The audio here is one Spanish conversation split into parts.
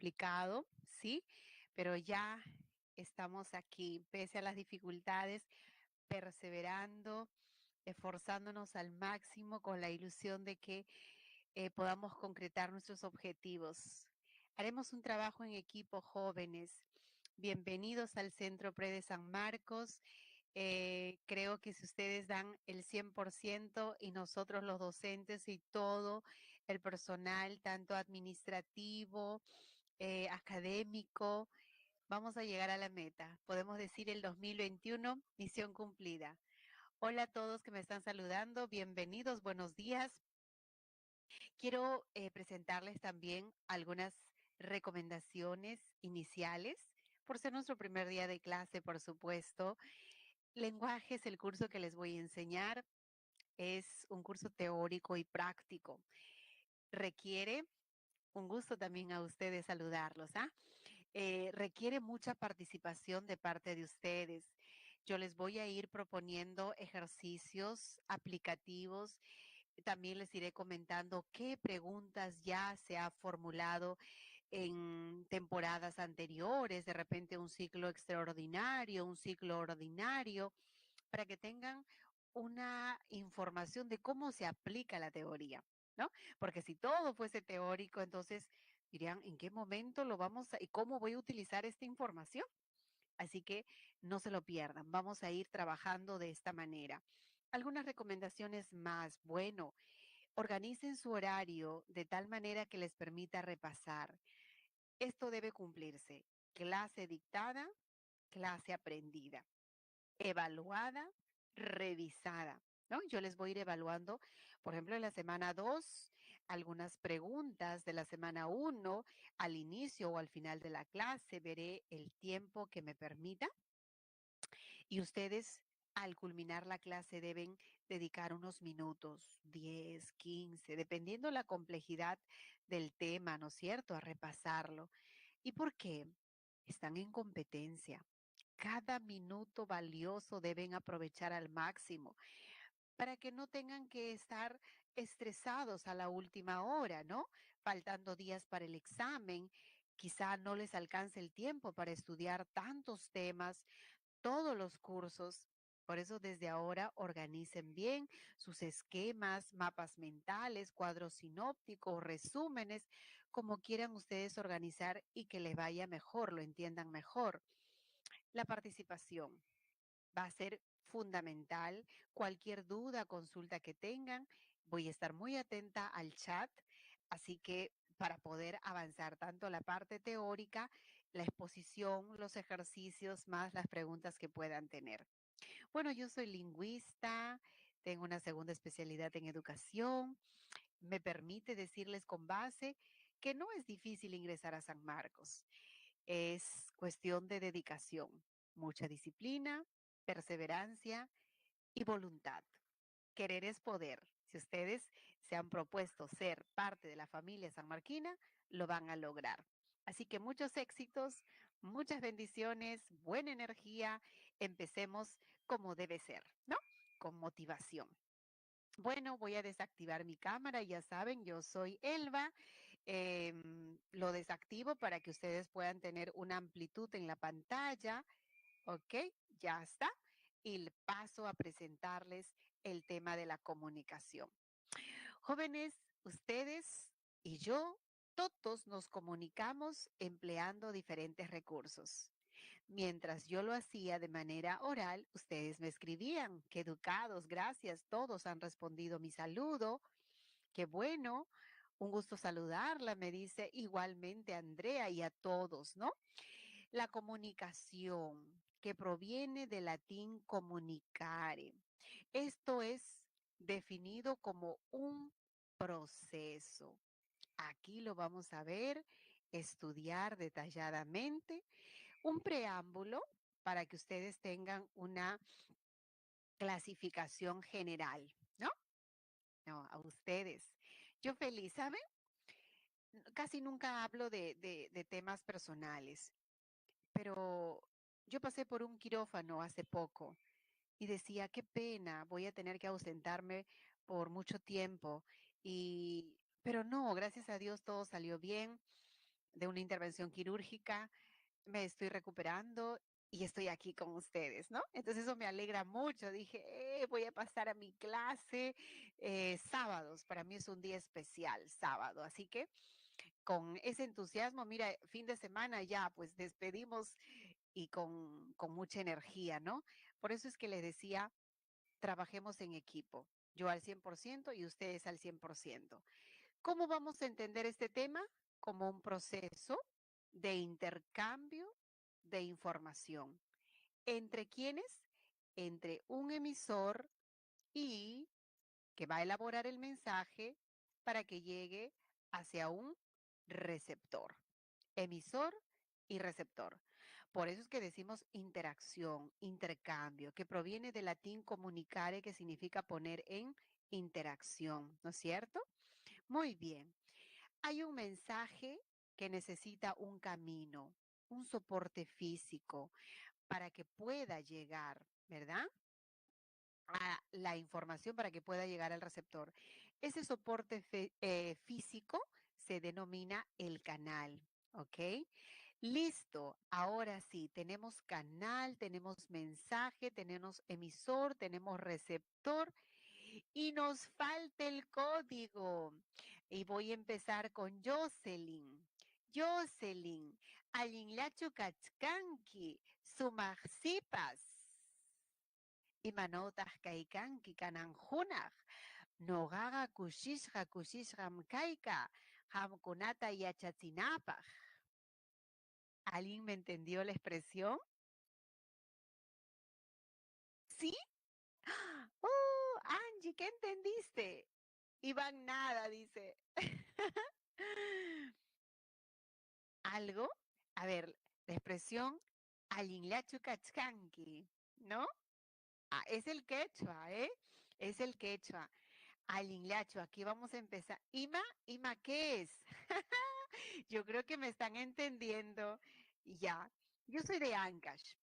complicado, ¿sí? Pero ya estamos aquí, pese a las dificultades, perseverando, esforzándonos al máximo con la ilusión de que podamos concretar nuestros objetivos. Haremos un trabajo en equipo, jóvenes. Bienvenidos al Centro Pre de San Marcos. Creo que si ustedes dan el 100% y nosotros los docentes y todo el personal, tanto administrativo, académico, vamos a llegar a la meta. Podemos decir el 2021, misión cumplida. Hola a todos que me están saludando, bienvenidos, buenos días. Quiero presentarles también algunas recomendaciones iniciales, por ser nuestro primer día de clase, por supuesto. Lenguaje es el curso que les voy a enseñar. Es un curso teórico y práctico. Requiere, un gusto también a ustedes saludarlos, ¿ah? Requiere mucha participación de parte de ustedes. Yo les voy a ir proponiendo ejercicios aplicativos. También les iré comentando qué preguntas ya se ha formulado en temporadas anteriores, de repente un ciclo extraordinario, un ciclo ordinario, para que tengan una información de cómo se aplica la teoría, ¿no? Porque si todo fuese teórico, entonces dirían, ¿en qué momento lo vamos a, y cómo voy a utilizar esta información? Así que no se lo pierdan, vamos a ir trabajando de esta manera. Algunas recomendaciones más. Bueno, organicen su horario de tal manera que les permita repasar. Esto debe cumplirse. Clase dictada, clase aprendida, evaluada, revisada, ¿no? Yo les voy a ir evaluando, por ejemplo, en la semana 2, algunas preguntas de la semana 1, al inicio o al final de la clase, veré el tiempo que me permita y ustedes al culminar la clase deben dedicar unos minutos, 10, 15, dependiendo la complejidad del tema, ¿no es cierto?, a repasarlo. ¿Y por qué? Están en competencia. Cada minuto valioso deben aprovechar al máximo para que no tengan que estar estresados a la última hora, ¿no? Faltando días para el examen, quizá no les alcance el tiempo para estudiar tantos temas, todos los cursos. Por eso desde ahora organicen bien sus esquemas, mapas mentales, cuadros sinópticos, resúmenes, como quieran ustedes organizar y que les vaya mejor, lo entiendan mejor. La participación va a ser fundamental. Cualquier duda, consulta que tengan, voy a estar muy atenta al chat, así que para poder avanzar tanto la parte teórica, la exposición, los ejercicios, más las preguntas que puedan tener. Bueno, yo soy lingüista, tengo una segunda especialidad en educación, me permite decirles con base que no es difícil ingresar a San Marcos. Es cuestión de dedicación, mucha disciplina, perseverancia y voluntad. Querer es poder. Si ustedes se han propuesto ser parte de la familia sanmarquina, lo van a lograr. Así que muchos éxitos, muchas bendiciones, buena energía. Empecemos como debe ser, ¿no? Con motivación. Bueno, voy a desactivar mi cámara, ya saben, yo soy Elba. Lo desactivo para que ustedes puedan tener una amplitud en la pantalla. Ok, ya está. Y paso a presentarles el tema de la comunicación. Jóvenes, ustedes y yo, todos nos comunicamos empleando diferentes recursos. Mientras yo lo hacía de manera oral, ustedes me escribían, qué educados, gracias, todos han respondido mi saludo, qué bueno, un gusto saludarla, me dice igualmente Andrea y a todos, ¿no? La comunicación, que proviene del latín comunicare. Esto es definido como un proceso. Aquí lo vamos a ver, estudiar detalladamente. Un preámbulo para que ustedes tengan una clasificación general, ¿no? No, a ustedes. Yo feliz, ¿saben? Casi nunca hablo de temas personales, pero yo pasé por un quirófano hace poco y decía, qué pena, voy a tener que ausentarme por mucho tiempo. Pero no, gracias a Dios todo salió bien. de una intervención quirúrgica, me estoy recuperando y estoy aquí con ustedes, ¿no? Entonces eso me alegra mucho. Dije, voy a pasar a mi clase sábados. Para mí es un día especial, sábado. Así que con ese entusiasmo, mira, fin de semana ya, pues despedimos y con mucha energía, ¿no? Por eso es que les decía, trabajemos en equipo. Yo al 100% y ustedes al 100%. ¿Cómo vamos a entender este tema? Como un proceso de intercambio de información. ¿Entre quiénes? Entre un emisor y que va a elaborar el mensaje para que llegue hacia un receptor. Emisor y receptor. Por eso es que decimos interacción, intercambio, que proviene del latín comunicare, que significa poner en interacción, ¿no es cierto? Muy bien. Hay un mensaje que necesita un camino, un soporte físico para que pueda llegar, ¿verdad? A la información para que pueda llegar al receptor. Ese soporte físico se denomina el canal, ¿ok? Listo, ahora sí, tenemos canal, tenemos mensaje, tenemos emisor, tenemos receptor y nos falta el código. Y voy a empezar con Jocelyn. Jocelyn, Alinlachu Kachkanki, Sumaxipas. Imanotaq kaykanki kanan hunaq, noqaqa kushishqam kayka, qamkunata yachachinapaq. ¿Alguien me entendió la expresión? ¿Sí? ¡Oh, Angie, ¿qué entendiste? Iván nada, dice. ¿Algo? A ver, la expresión alinlachu kachkanki, ¿no? Ah, es el quechua, ¿eh? Es el quechua. Alinlachu, aquí vamos a empezar. Ima, ¿qué es? Yo creo que me están entendiendo. Ya, yo soy de Ancash.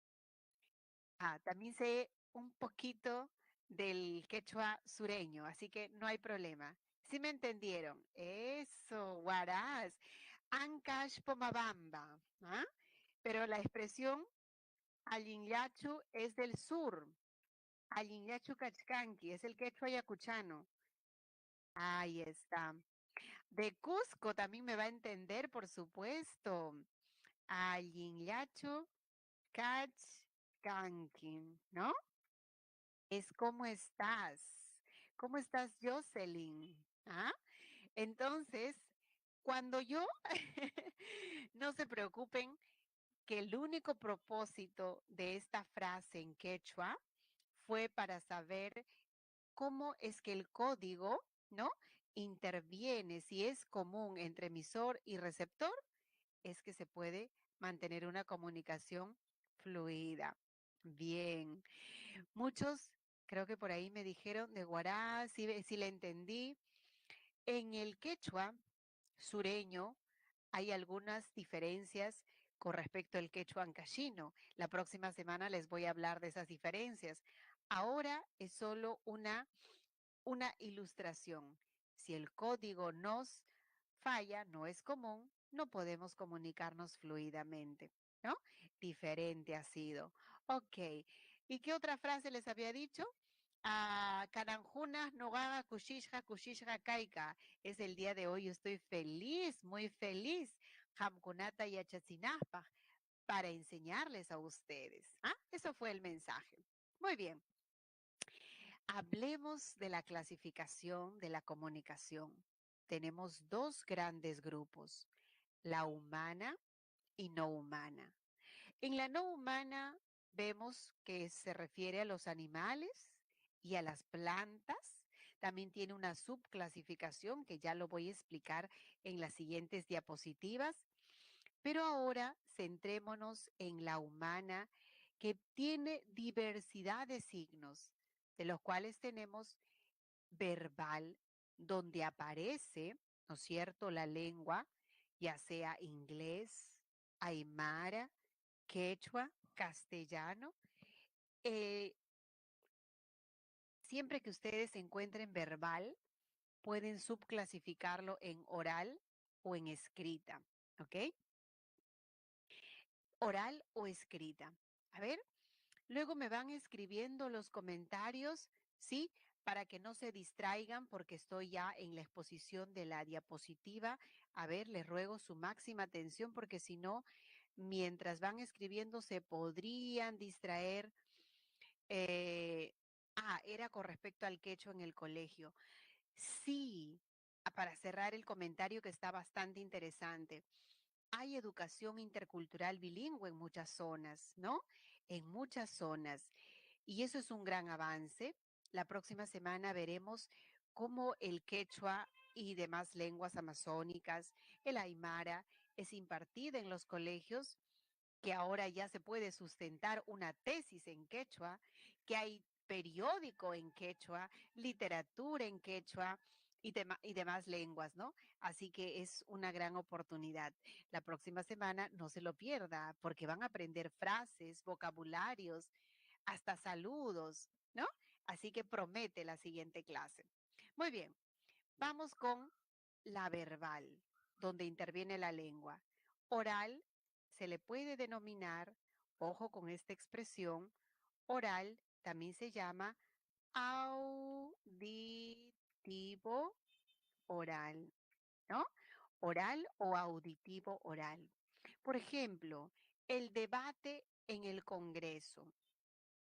Ah, también sé un poquito del quechua sureño, así que no hay problema. Sí me entendieron. Eso, Huaraz. Ancash Pomabamba. ¿Ah? Pero la expresión Alinlachu es del sur. Alinlachu Cachcanqui es el quechua yacuchano. Ahí está. De Cusco también me va a entender, por supuesto. Alinlachu Cachcanqui, ¿no? Es cómo estás. ¿Cómo estás, Jocelyn? ¿Ah? Entonces, cuando yo, no se preocupen, que el único propósito de esta frase en quechua fue para saber cómo es que el código, ¿no? Interviene, si es común entre emisor y receptor, es que se puede mantener una comunicación fluida. Bien. Muchos, creo que por ahí me dijeron de Guará, sí le entendí. En el quechua sureño hay algunas diferencias con respecto al quechua ancashino. La próxima semana les voy a hablar de esas diferencias. Ahora es solo una ilustración. Si el código nos falla, no es común, no podemos comunicarnos fluidamente, ¿no? Diferente ha sido. Ok. ¿Y qué otra frase les había dicho? Karanjuna Nogaga Kushishka Kushishka Kaika. Es el día de hoy. Estoy feliz, muy feliz. Hamkunata y Achachinapa para enseñarles a ustedes. ¿Ah? Eso fue el mensaje. Muy bien. Hablemos de la clasificación de la comunicación. Tenemos dos grandes grupos, la humana y no humana. En la no humana vemos que se refiere a los animales y a las plantas. También tiene una subclasificación que ya lo voy a explicar en las siguientes diapositivas. Pero ahora centrémonos en la humana, que tiene diversidad de signos, de los cuales tenemos verbal, donde aparece, ¿no es cierto?, la lengua, ya sea inglés, aymara, quechua, castellano. Eh, Siempre que ustedes encuentren verbal, pueden subclasificarlo en oral o en escrita. ¿ok? Oral o escrita. A ver, luego me van escribiendo los comentarios, ¿sí? Para que no se distraigan porque estoy ya en la exposición de la diapositiva. A ver, les ruego su máxima atención porque si no, mientras van escribiendo se podrían distraer. Era con respecto al quechua en el colegio. Sí, para cerrar el comentario que está bastante interesante. Hay educación intercultural bilingüe en muchas zonas, ¿no? En muchas zonas. Y eso es un gran avance. La próxima semana veremos cómo el quechua y demás lenguas amazónicas, el aymara, es impartida en los colegios, que ahora ya se puede sustentar una tesis en quechua, que hay periódico en quechua, literatura en quechua y demás lenguas, ¿no? Así que es una gran oportunidad. La próxima semana no se lo pierda porque van a aprender frases, vocabularios, hasta saludos, ¿no? Así que promete la siguiente clase. Muy bien, vamos con la verbal, donde interviene la lengua. Oral se le puede denominar, ojo con esta expresión, oral también se llama auditivo oral, ¿no? Oral o auditivo oral. Por ejemplo, el debate en el Congreso.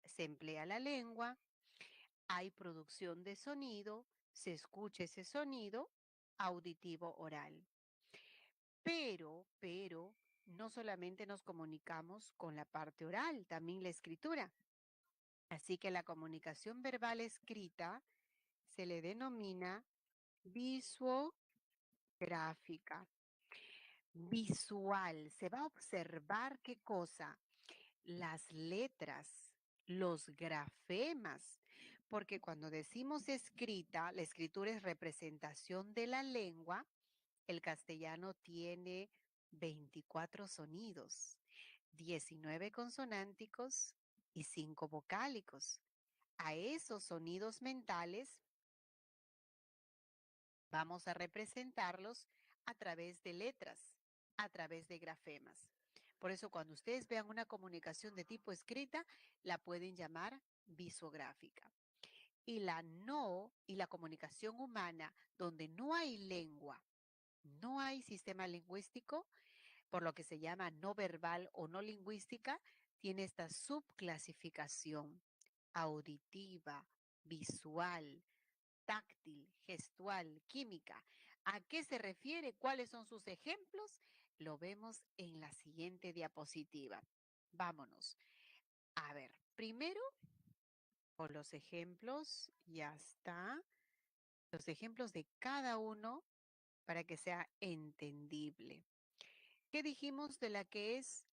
Se emplea la lengua, hay producción de sonido, se escucha ese sonido auditivo oral. Pero, no solamente nos comunicamos con la parte oral, también la escritura. Así que la comunicación verbal escrita se le denomina visuográfica. Visual, se va a observar qué cosa, las letras, los grafemas, porque cuando decimos escrita, la escritura es representación de la lengua. El castellano tiene 24 sonidos, 19 consonánticos y 5 vocálicos. A esos sonidos mentales vamos a representarlos a través de letras, a través de grafemas. Por eso cuando ustedes vean una comunicación de tipo escrita, la pueden llamar visográfica. Y la comunicación humana, donde no hay lengua, no hay sistema lingüístico, por lo que se llama no verbal o no lingüística, tiene esta subclasificación auditiva, visual, táctil, gestual, química. ¿A qué se refiere? ¿Cuáles son sus ejemplos? Lo vemos en la siguiente diapositiva. Vámonos. A ver, primero con los ejemplos, ya está. Los ejemplos de cada uno para que sea entendible. ¿Qué dijimos de la que es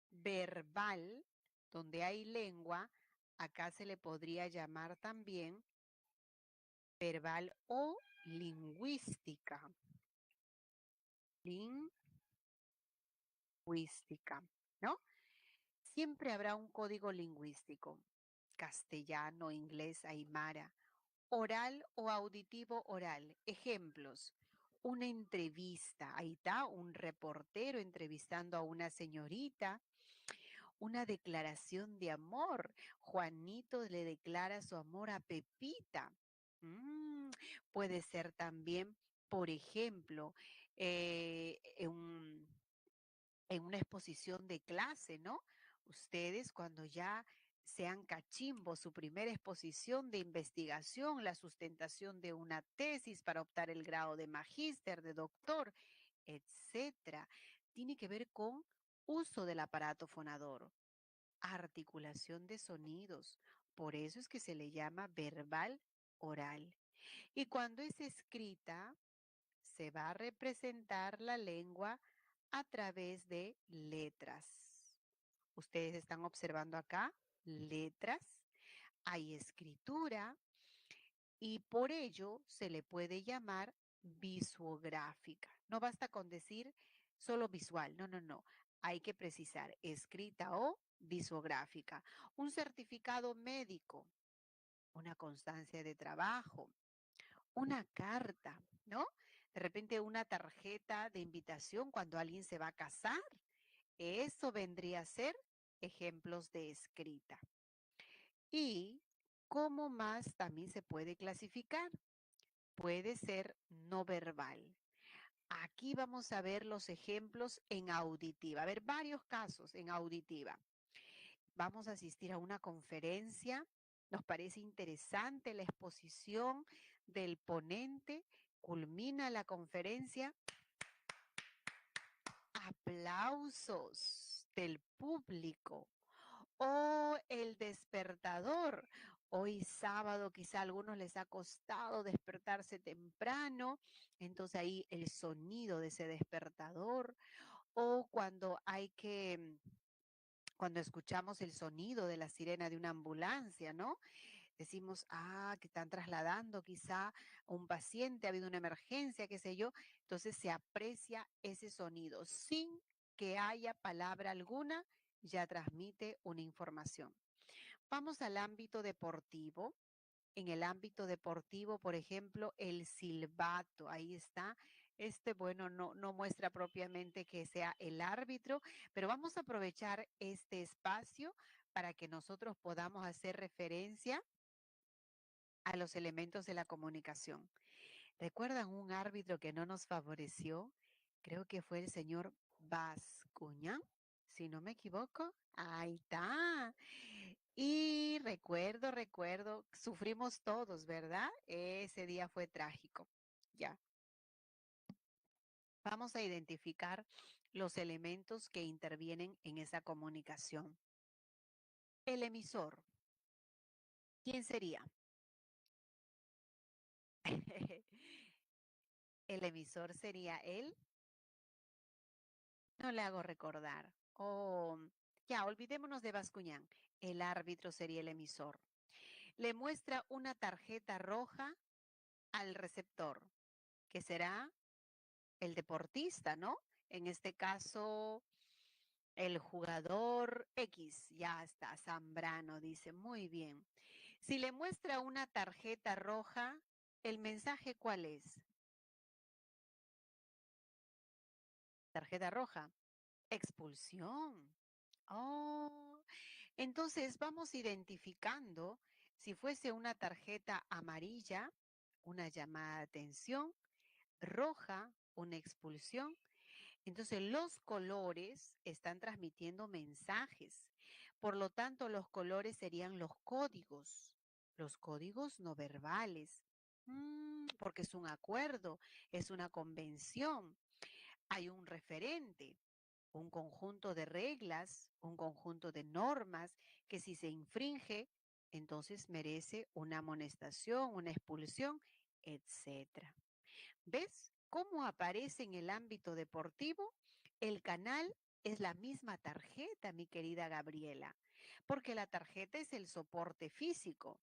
verbal, donde hay lengua? Acá se le podría llamar también verbal o lingüística. Lingüística, ¿no? Siempre habrá un código lingüístico, castellano, inglés, aymara, oral o auditivo oral. Ejemplos, una entrevista, ahí está, un reportero entrevistando a una señorita, una declaración de amor. Juanito le declara su amor a Pepita. Mm, puede ser también, por ejemplo, en una exposición de clase, ¿no? Ustedes cuando ya sean cachimbo, su primera exposición de investigación, la sustentación de una tesis para optar el grado de magíster, de doctor, etcétera, tiene que ver con uso del aparato fonador, articulación de sonidos. Por eso es que se le llama verbal oral. Y cuando es escrita, se va a representar la lengua a través de letras. Ustedes están observando acá letras, hay escritura y por ello se le puede llamar visuográfica. No basta con decir solo visual, no, no, no. Hay que precisar escrita o visuográfica. Un certificado médico, una constancia de trabajo, una carta, ¿no? De repente una tarjeta de invitación cuando alguien se va a casar. Eso vendría a ser ejemplos de escrita. ¿Y cómo más también se puede clasificar? Puede ser no verbal. Aquí vamos a ver los ejemplos en auditiva. A ver, varios casos en auditiva. Vamos a asistir a una conferencia. Nos parece interesante la exposición del ponente. Culmina la conferencia. Aplausos del público. O el despertador. Hoy sábado quizá a algunos les ha costado despertarse temprano, entonces ahí el sonido de ese despertador. O cuando escuchamos el sonido de la sirena de una ambulancia, ¿no? Decimos, que están trasladando quizá a un paciente, ha habido una emergencia, qué sé yo. Entonces se aprecia ese sonido sin que haya palabra alguna, ya transmite una información. Vamos al ámbito deportivo. En el ámbito deportivo, por ejemplo, el silbato, ahí está. Bueno, no muestra propiamente que sea el árbitro, pero vamos a aprovechar este espacio para que nosotros podamos hacer referencia a los elementos de la comunicación. ¿Recuerdan un árbitro que no nos favoreció? Creo que fue el señor Bascuñán, si no me equivoco. Ahí está. Y recuerdo, sufrimos todos, ¿verdad? Ese día fue trágico. Ya, vamos a identificar los elementos que intervienen en esa comunicación. El emisor, ¿quién sería? El emisor sería él. No le hago recordar. Ya, olvidémonos de Bascuñán. El árbitro sería el emisor. Le muestra una tarjeta roja al receptor, que será el deportista, ¿no? En este caso, el jugador X, ya está, Zambrano, dice, muy bien. Si le muestra una tarjeta roja, ¿el mensaje cuál es? Tarjeta roja, expulsión. Oh, entonces vamos identificando si fuese una tarjeta amarilla, una llamada de atención, roja, una expulsión. Entonces los colores están transmitiendo mensajes. Por lo tanto, los colores serían los códigos no verbales. Porque es un acuerdo, es una convención, hay un referente, un conjunto de reglas, un conjunto de normas que si se infringe, entonces merece una amonestación, una expulsión, etcétera. ¿Ves cómo aparece en el ámbito deportivo? El canal es la misma tarjeta, mi querida Gabriela, porque la tarjeta es el soporte físico.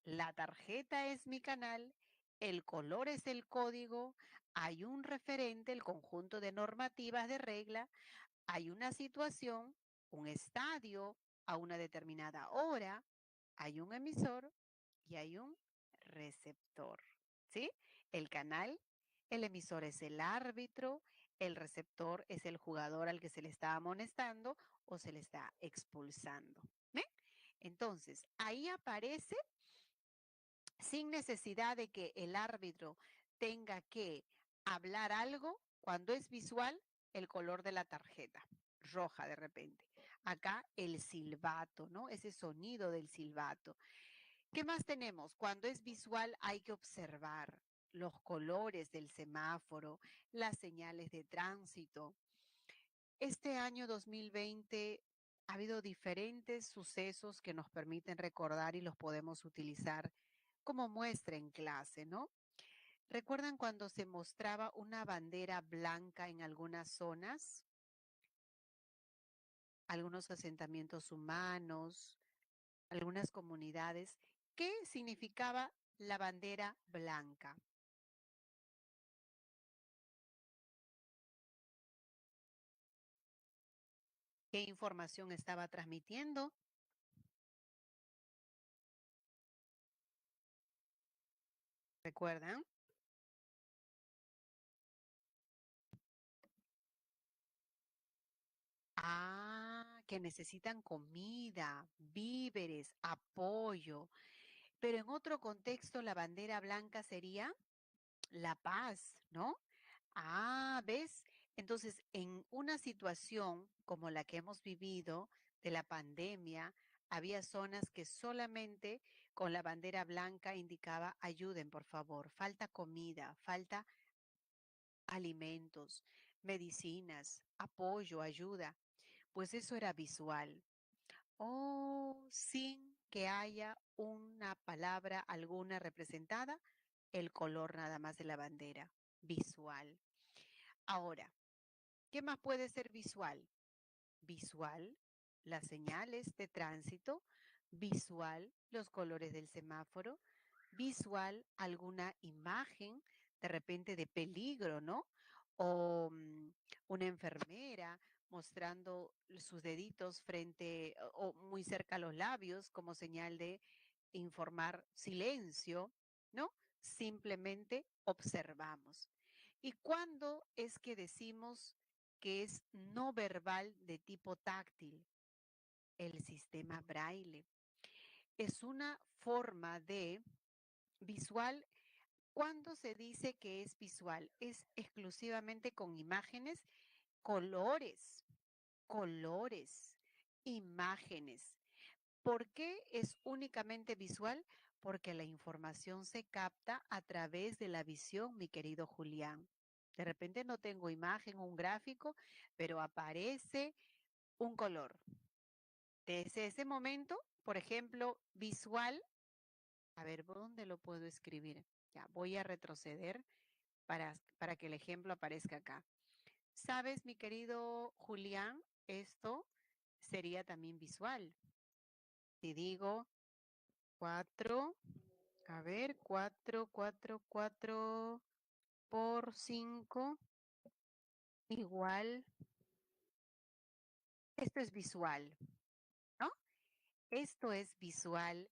La tarjeta es mi canal, el color es el código, hay un referente, el conjunto de normativas de regla, hay una situación, un estadio a una determinada hora, hay un emisor y hay un receptor. ¿Sí? El canal, el emisor es el árbitro, el receptor es el jugador al que se le está amonestando o se le está expulsando. ¿Ven? Entonces, ahí aparece sin necesidad de que el árbitro tenga que hablar algo, cuando es visual, el color de la tarjeta, roja de repente. Acá el silbato, ¿no? Ese sonido del silbato. ¿Qué más tenemos? Cuando es visual hay que observar los colores del semáforo, las señales de tránsito. Este año 2020 ha habido diferentes sucesos que nos permiten recordar y los podemos utilizar como muestra en clase, ¿no? ¿Recuerdan cuando se mostraba una bandera blanca en algunas zonas, algunos asentamientos humanos, algunas comunidades? ¿Qué significaba la bandera blanca? ¿Qué información estaba transmitiendo? ¿Recuerdan? que necesitan comida, víveres, apoyo. Pero en otro contexto, la bandera blanca sería la paz, ¿no? Ah, ¿ves? Entonces, en una situación como la que hemos vivido de la pandemia, había zonas que solamente con la bandera blanca indicaba ayuden, por favor, falta comida, falta alimentos, medicinas, apoyo, ayuda. Pues eso era visual. Oh, sin que haya una palabra alguna representada, el color nada más de la bandera, visual. Ahora, ¿qué más puede ser visual? Visual, las señales de tránsito, visual, los colores del semáforo, visual, alguna imagen de repente de peligro, ¿no? O una enfermera mostrando sus deditos frente o muy cerca a los labios como señal de informar silencio, ¿no? Simplemente observamos. ¿Y cuándo es que decimos que es no verbal de tipo táctil? El sistema braille. Es una forma de visual. ¿Cuándo se dice que es visual? Es exclusivamente con imágenes, colores, colores, imágenes. ¿Por qué es únicamente visual? Porque la información se capta a través de la visión, mi querido Julián. De repente no tengo imagen o un gráfico, pero aparece un color. Desde ese momento, por ejemplo, visual, a ver, ¿por dónde lo puedo escribir? Ya, voy a retroceder para que el ejemplo aparezca acá. ¿Sabes, mi querido Julián? Esto sería también visual. Si digo 4, a ver, 4 por 5 igual, esto es visual, ¿no? Esto es visual.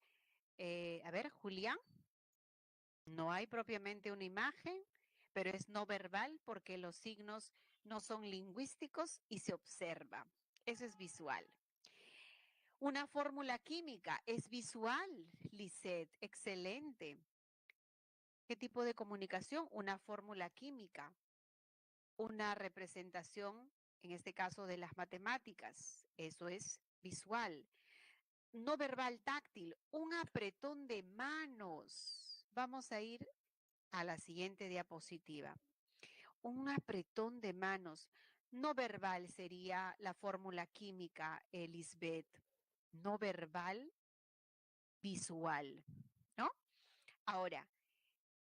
A ver, Julián, no hay propiamente una imagen, pero es no verbal porque los signos no son lingüísticos y se observa. Eso es visual. Una fórmula química es visual, Lisette, excelente. ¿Qué tipo de comunicación? Una fórmula química, una representación, en este caso de las matemáticas, eso es visual. No verbal táctil, un apretón de manos. Vamos a ir a la siguiente diapositiva. Un apretón de manos. No verbal sería la fórmula química, Elisbeth. No verbal, visual, ¿no? Ahora,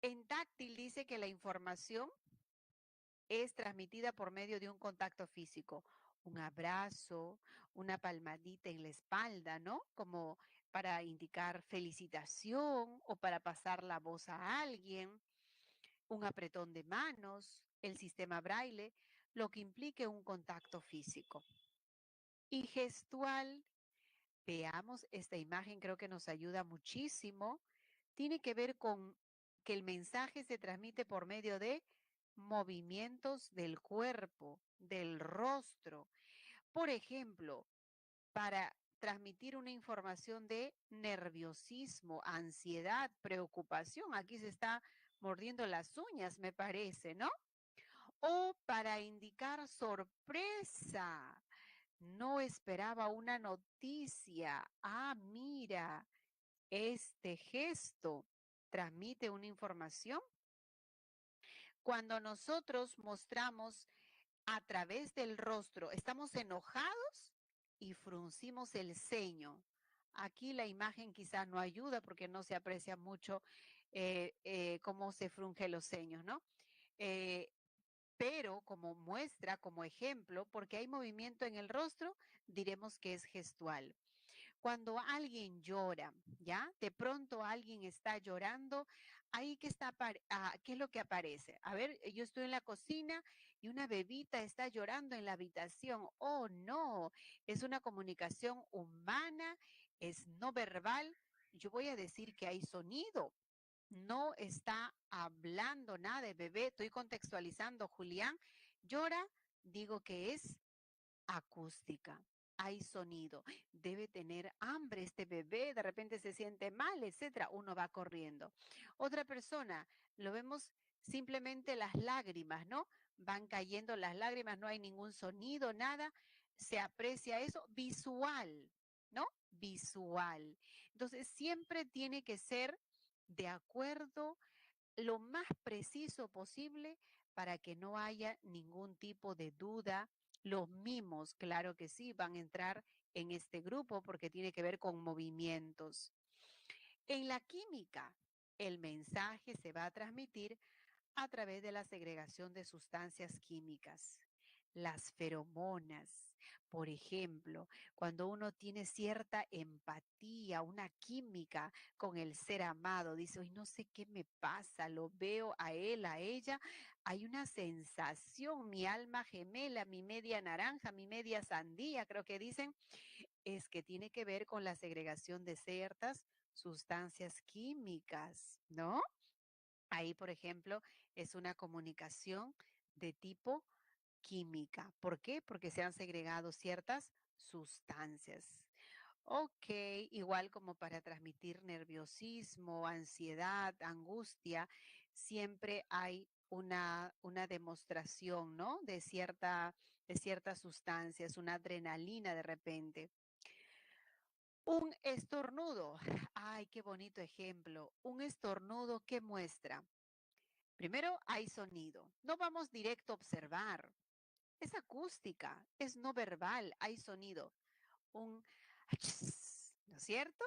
en táctil dice que la información es transmitida por medio de un contacto físico, un abrazo, una palmadita en la espalda, ¿no? Como para indicar felicitación o para pasar la voz a alguien, un apretón de manos, el sistema braille, lo que implique un contacto físico. Y gestual, veamos esta imagen, creo que nos ayuda muchísimo. Tiene que ver con que el mensaje se transmite por medio de movimientos del cuerpo, del rostro. Por ejemplo, para transmitir una información de nerviosismo, ansiedad, preocupación. Aquí se está mordiendo las uñas, me parece, ¿no? O para indicar sorpresa. No esperaba una noticia. Ah, mira, este gesto transmite una información. Cuando nosotros mostramos a través del rostro, estamos enojados y fruncimos el ceño. Aquí la imagen quizás no ayuda porque no se aprecia mucho cómo se frunge los ceños, ¿no? Eh, pero como muestra, como ejemplo, porque hay movimiento en el rostro, diremos que es gestual. Cuando alguien llora, ¿ya? De pronto alguien está llorando, ahí que está, ¿qué es lo que aparece? A ver, yo estoy en la cocina y una bebita está llorando en la habitación. Oh, no, es una comunicación humana, es no verbal. Yo voy a decir que hay sonido. No está hablando nada de bebé, estoy contextualizando. Julián llora, digo que es acústica. hay sonido. Debe tener hambre este bebé, de repente se siente mal, etcétera. Uno va corriendo. Otra persona, lo vemos simplemente las lágrimas, ¿no? Van cayendo las lágrimas, no hay ningún sonido, nada. Se aprecia eso visual, ¿no? Visual. Entonces, siempre tiene que ser de acuerdo lo más preciso posible para que no haya ningún tipo de duda. Los mimos, claro que sí, van a entrar en este grupo porque tiene que ver con movimientos. En la química, el mensaje se va a transmitir a través de la segregación de sustancias químicas. Las feromonas, por ejemplo, cuando uno tiene cierta empatía, una química con el ser amado, dice, hoy no sé qué me pasa, lo veo a él, a ella, hay una sensación, mi alma gemela, mi media naranja, mi media sandía, creo que dicen, es que tiene que ver con la segregación de ciertas sustancias químicas, ¿no? Ahí, por ejemplo, es una comunicación de tipo química. ¿Por qué? Porque se han segregado ciertas sustancias. Ok, igual como para transmitir nerviosismo, ansiedad, angustia, siempre hay una demostración, ¿no? De ciertas sustancias, una adrenalina de repente. Un estornudo. Ay, qué bonito ejemplo. Un estornudo que muestra. Primero, hay sonido. No vamos directo a observar. Es acústica, es no verbal, hay sonido. Un achis, ¿no es cierto?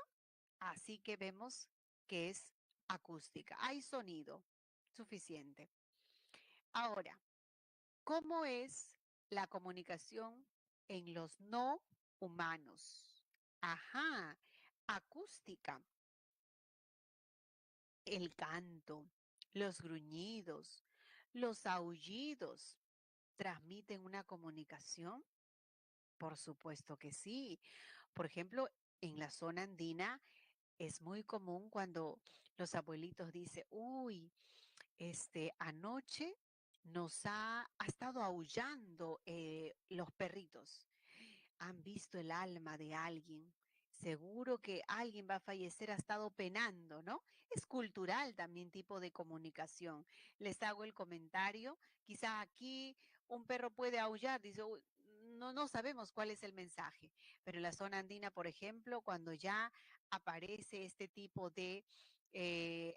Así que vemos que es acústica. Hay sonido suficiente. Ahora, ¿cómo es la comunicación en los no humanos? Ajá, acústica, el canto, los gruñidos, los aullidos. ¿Transmiten una comunicación? Por supuesto que sí. Por ejemplo, en la zona andina es muy común cuando los abuelitos dicen, uy, anoche ha estado aullando los perritos. Han visto el alma de alguien. Seguro que alguien va a fallecer, ha estado penando, ¿no? Es cultural también tipo de comunicación. Les hago el comentario, quizá aquí un perro puede aullar, dice, "Uy, no sabemos cuál es el mensaje, pero en la zona andina, por ejemplo, cuando ya aparece este tipo de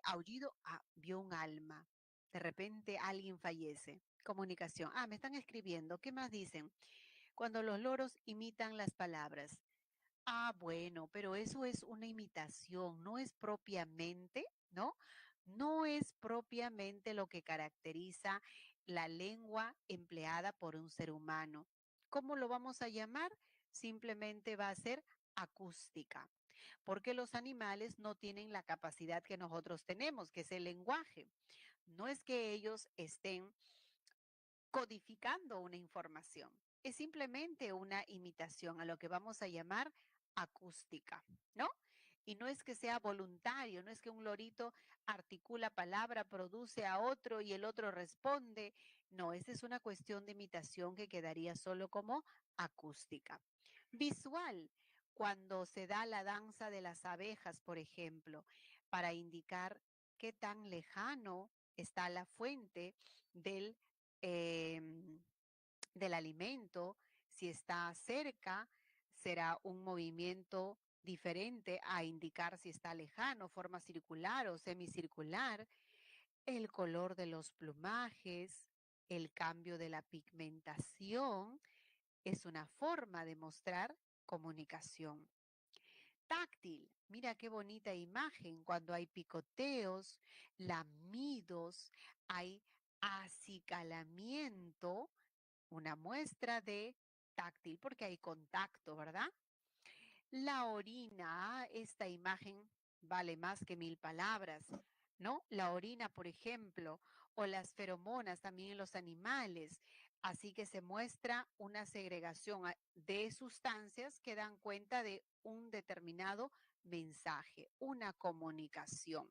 aullido, vio un alma. De repente alguien fallece. Comunicación. Me están escribiendo. ¿Qué más dicen? Cuando los loros imitan las palabras. Bueno, pero eso es una imitación, no es propiamente, ¿no? No es propiamente lo que caracteriza la lengua empleada por un ser humano. ¿Cómo lo vamos a llamar? Simplemente va a ser acústica, porque los animales no tienen la capacidad que nosotros tenemos, que es el lenguaje. No es que ellos estén codificando una información. Es simplemente una imitación a lo que vamos a llamar acústica, ¿no? Y no es que sea voluntario, no es que un lorito articula palabra, produce a otro y el otro responde. No, esa es una cuestión de imitación que quedaría solo como acústica. Visual, cuando se da la danza de las abejas, por ejemplo, para indicar qué tan lejano está la fuente del em, del alimento, si está cerca, será un movimiento diferente a indicar si está lejano, forma circular o semicircular, el color de los plumajes, el cambio de la pigmentación, es una forma de mostrar comunicación. Táctil, mira qué bonita imagen cuando hay picoteos, lamidos, hay acicalamiento, una muestra de táctil, porque hay contacto, ¿verdad? La orina, esta imagen vale más que 1000 palabras, ¿no? La orina, por ejemplo, o las feromonas también en los animales. Así que se muestra una segregación de sustancias que dan cuenta de un determinado mensaje, una comunicación.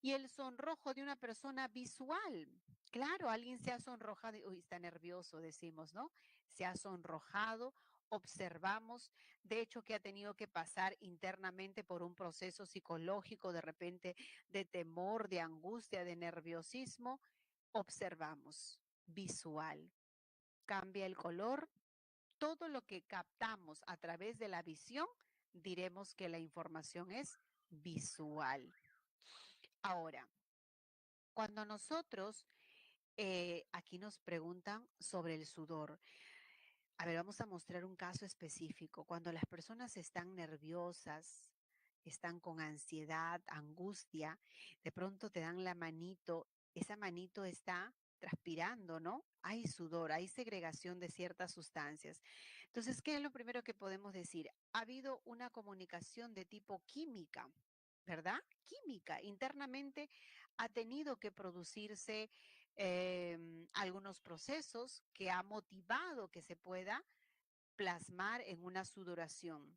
Y el sonrojo de una persona visual. Claro, alguien se ha sonrojado, uy, está nervioso, decimos, ¿no? Se ha sonrojado observamos, de hecho, que ha tenido que pasar internamente por un proceso psicológico, de repente de temor, de angustia, de nerviosismo, observamos, visual. Cambia el color, todo lo que captamos a través de la visión, diremos que la información es visual. Ahora, cuando nosotros, aquí nos preguntan sobre el sudor. A ver, vamos a mostrar un caso específico. Cuando las personas están nerviosas, están con ansiedad, angustia, de pronto te dan la manito, esa manito está transpirando, ¿no? Hay sudor, hay segregación de ciertas sustancias. Entonces, ¿qué es lo primero que podemos decir? Ha habido una comunicación de tipo química, ¿verdad? Química. Internamente ha tenido que producirse algunos procesos que ha motivado que se pueda plasmar en una sudoración.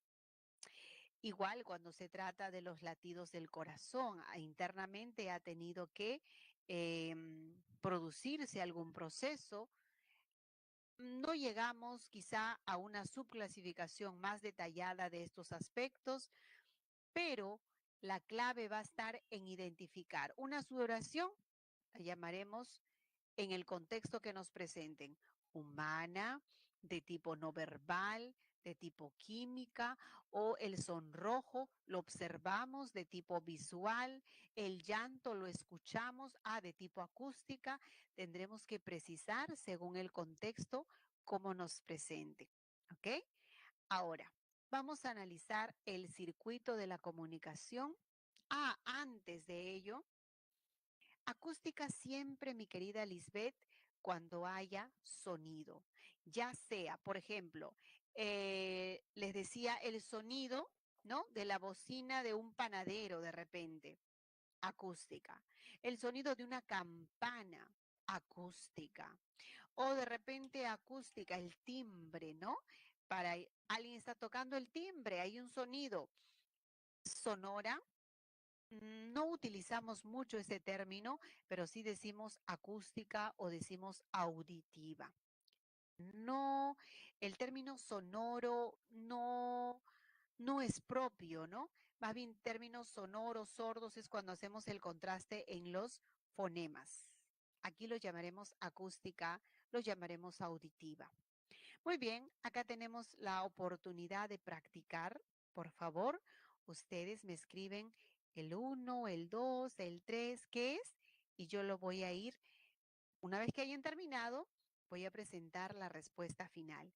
Igual cuando se trata de los latidos del corazón, internamente ha tenido que producirse algún proceso. No llegamos quizá a una subclasificación más detallada de estos aspectos, pero la clave va a estar en identificar una sudoración, la llamaremos en el contexto que nos presenten, humana, de tipo no verbal, de tipo química, o el sonrojo lo observamos de tipo visual, el llanto lo escuchamos, de tipo acústica, tendremos que precisar según el contexto cómo nos presente. ¿Ok? Ahora, vamos a analizar el circuito de la comunicación. Antes de ello, acústica siempre, mi querida Lisbeth, cuando haya sonido. Ya sea, por ejemplo, les decía el sonido, ¿no? De la bocina de un panadero de repente, acústica. El sonido de una campana, acústica. O de repente acústica, el timbre, ¿no? Para alguien está tocando el timbre, hay un sonido sonora. No utilizamos mucho ese término, pero sí decimos acústica o decimos auditiva. No, el término sonoro no es propio, ¿no? Más bien términos sonoros, sordos, es cuando hacemos el contraste en los fonemas. Aquí lo llamaremos acústica, lo llamaremos auditiva. Muy bien, acá tenemos la oportunidad de practicar. Por favor, ustedes me escriben el 1, el 2, el 3, ¿qué es? Y yo lo voy a ir, una vez que hayan terminado, voy a presentar la respuesta final.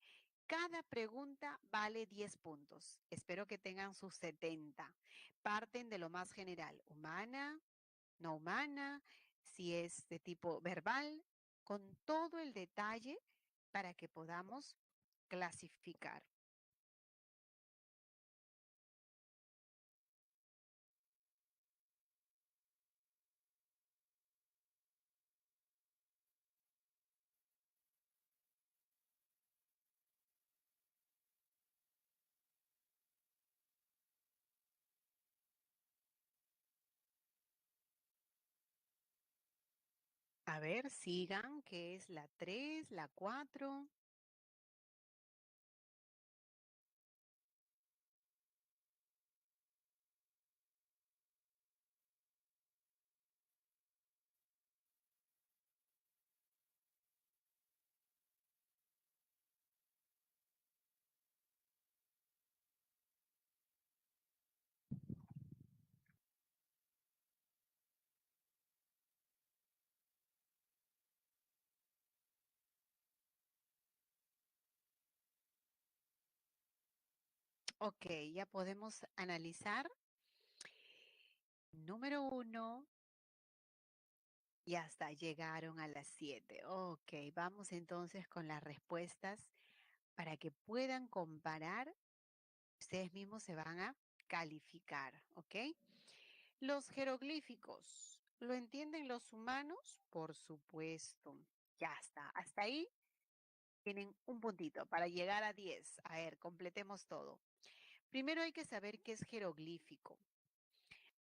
Cada pregunta vale 10 puntos. Espero que tengan sus 70. Parten de lo más general, humana, no humana, si es de tipo verbal, con todo el detalle para que podamos clasificar. A ver, sigan, que es la 3, la 4. Ok, ya podemos analizar. Número 1, y hasta llegaron a las 7. Ok, vamos entonces con las respuestas para que puedan comparar. Ustedes mismos se van a calificar, ¿ok? Los jeroglíficos, ¿lo entienden los humanos? Por supuesto. Ya está. Hasta ahí tienen un puntito para llegar a 10. A ver, completemos todo. Primero hay que saber qué es jeroglífico.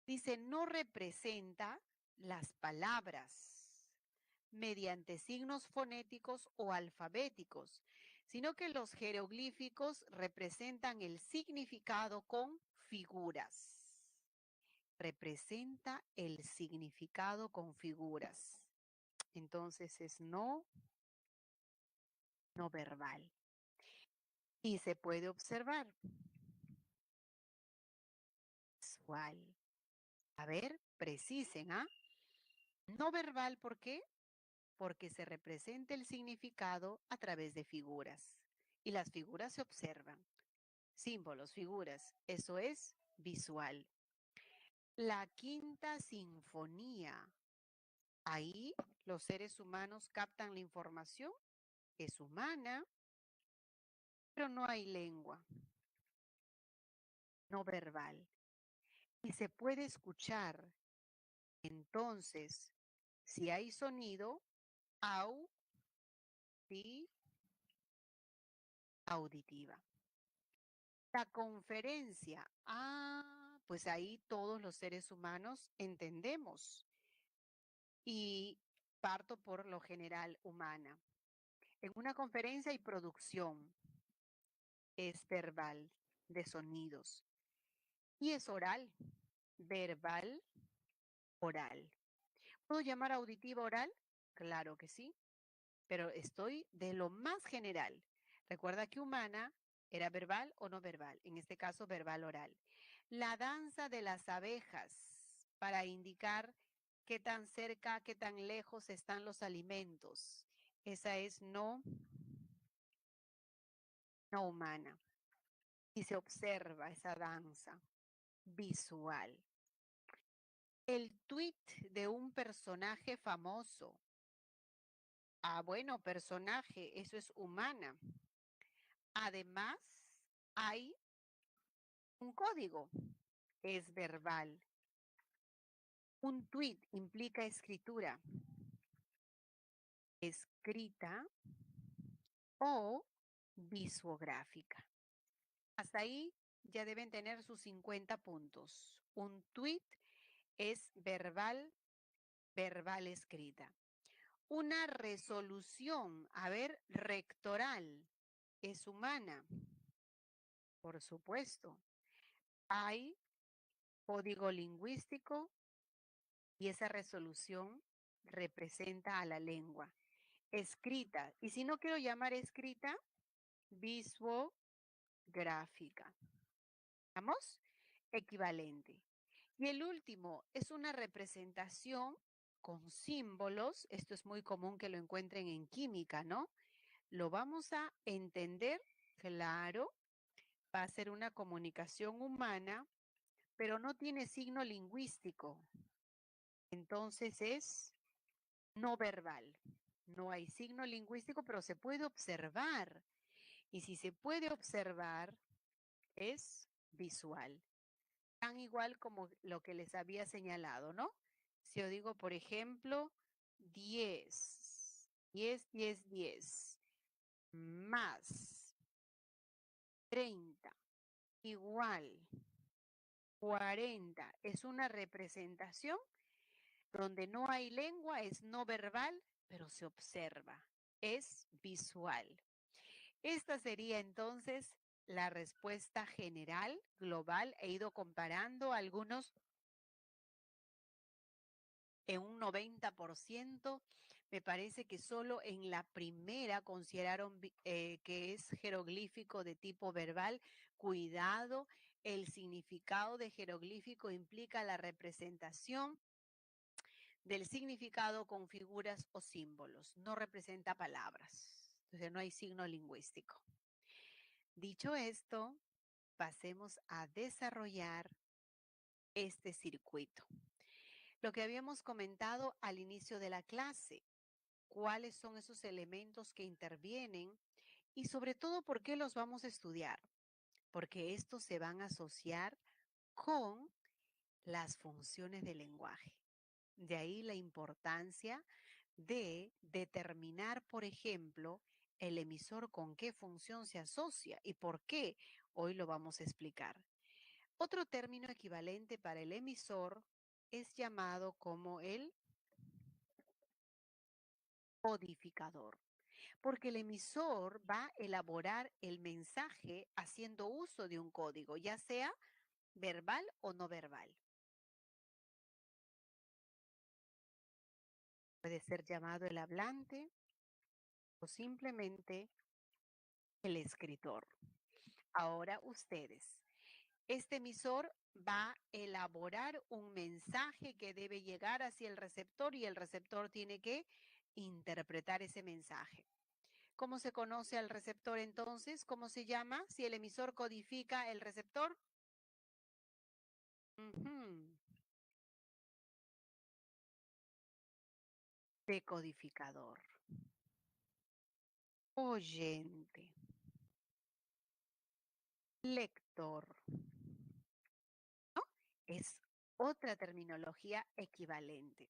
Dice, no representa las palabras mediante signos fonéticos o alfabéticos, sino que los jeroglíficos representan el significado con figuras. Representa el significado con figuras. Entonces es no verbal. Y se puede observar. Visual. A ver, precisen, ¿ah? No verbal, ¿por qué? Porque se representa el significado a través de figuras. Y las figuras se observan. Símbolos, figuras. Eso es visual. La quinta sinfonía. Ahí los seres humanos captan la información. Es humana, pero no hay lengua. No verbal. Y se puede escuchar. Entonces, si hay sonido, auditiva. La conferencia. Pues ahí todos los seres humanos entendemos. Y parto por lo general humana. En una conferencia hay producción. Es verbal, de sonidos. Y es oral. Verbal, oral. ¿Puedo llamar auditiva oral? Claro que sí, pero estoy de lo más general. Recuerda que humana era verbal o no verbal, en este caso verbal oral. La danza de las abejas para indicar qué tan cerca, qué tan lejos están los alimentos. Esa es no humana. Y se observa esa danza visual. El tweet de un personaje famoso. Bueno, personaje, eso es humana. Además, hay un código, es verbal. Un tweet implica escritura, escrita o visuográfica. Hasta ahí ya deben tener sus 50 puntos. Un tweet es verbal, verbal escrita. Una resolución, a ver, rectoral, es humana, por supuesto. Hay código lingüístico y esa resolución representa a la lengua. Escrita, y si no quiero llamar escrita, visuográfica. ¿Vamos? Equivalente. Y el último es una representación con símbolos. Esto es muy común que lo encuentren en química, ¿no? Lo vamos a entender, claro, va a ser una comunicación humana, pero no tiene signo lingüístico. Entonces es no verbal. No hay signo lingüístico, pero se puede observar. Y si se puede observar, es visual. Tan igual como lo que les había señalado, ¿no? Si yo digo, por ejemplo, 10, 10, 10, 10, más 30, igual 40, es una representación donde no hay lengua, es no verbal, pero se observa, es visual. Esta sería entonces la respuesta general, global. He ido comparando algunos en un 90%. Me parece que solo en la primera consideraron que es jeroglífico de tipo verbal. Cuidado, el significado de jeroglífico implica la representación del significado con figuras o símbolos. No representa palabras. Entonces no hay signo lingüístico. Dicho esto, pasemos a desarrollar este circuito. Lo que habíamos comentado al inicio de la clase, cuáles son esos elementos que intervienen y sobre todo por qué los vamos a estudiar, porque estos se van a asociar con las funciones del lenguaje. De ahí la importancia de determinar, por ejemplo, el emisor con qué función se asocia y por qué. Hoy lo vamos a explicar. Otro término equivalente para el emisor es llamado como el codificador. Porque el emisor va a elaborar el mensaje haciendo uso de un código, ya sea verbal o no verbal. Puede ser llamado el hablante o simplemente el escritor. Ahora ustedes, este emisor va a elaborar un mensaje que debe llegar hacia el receptor y el receptor tiene que interpretar ese mensaje. ¿Cómo se conoce al receptor entonces? ¿Cómo se llama? Si el emisor codifica el receptor. Ujú. Decodificador. Oyente. Lector. ¿No? Es otra terminología equivalente.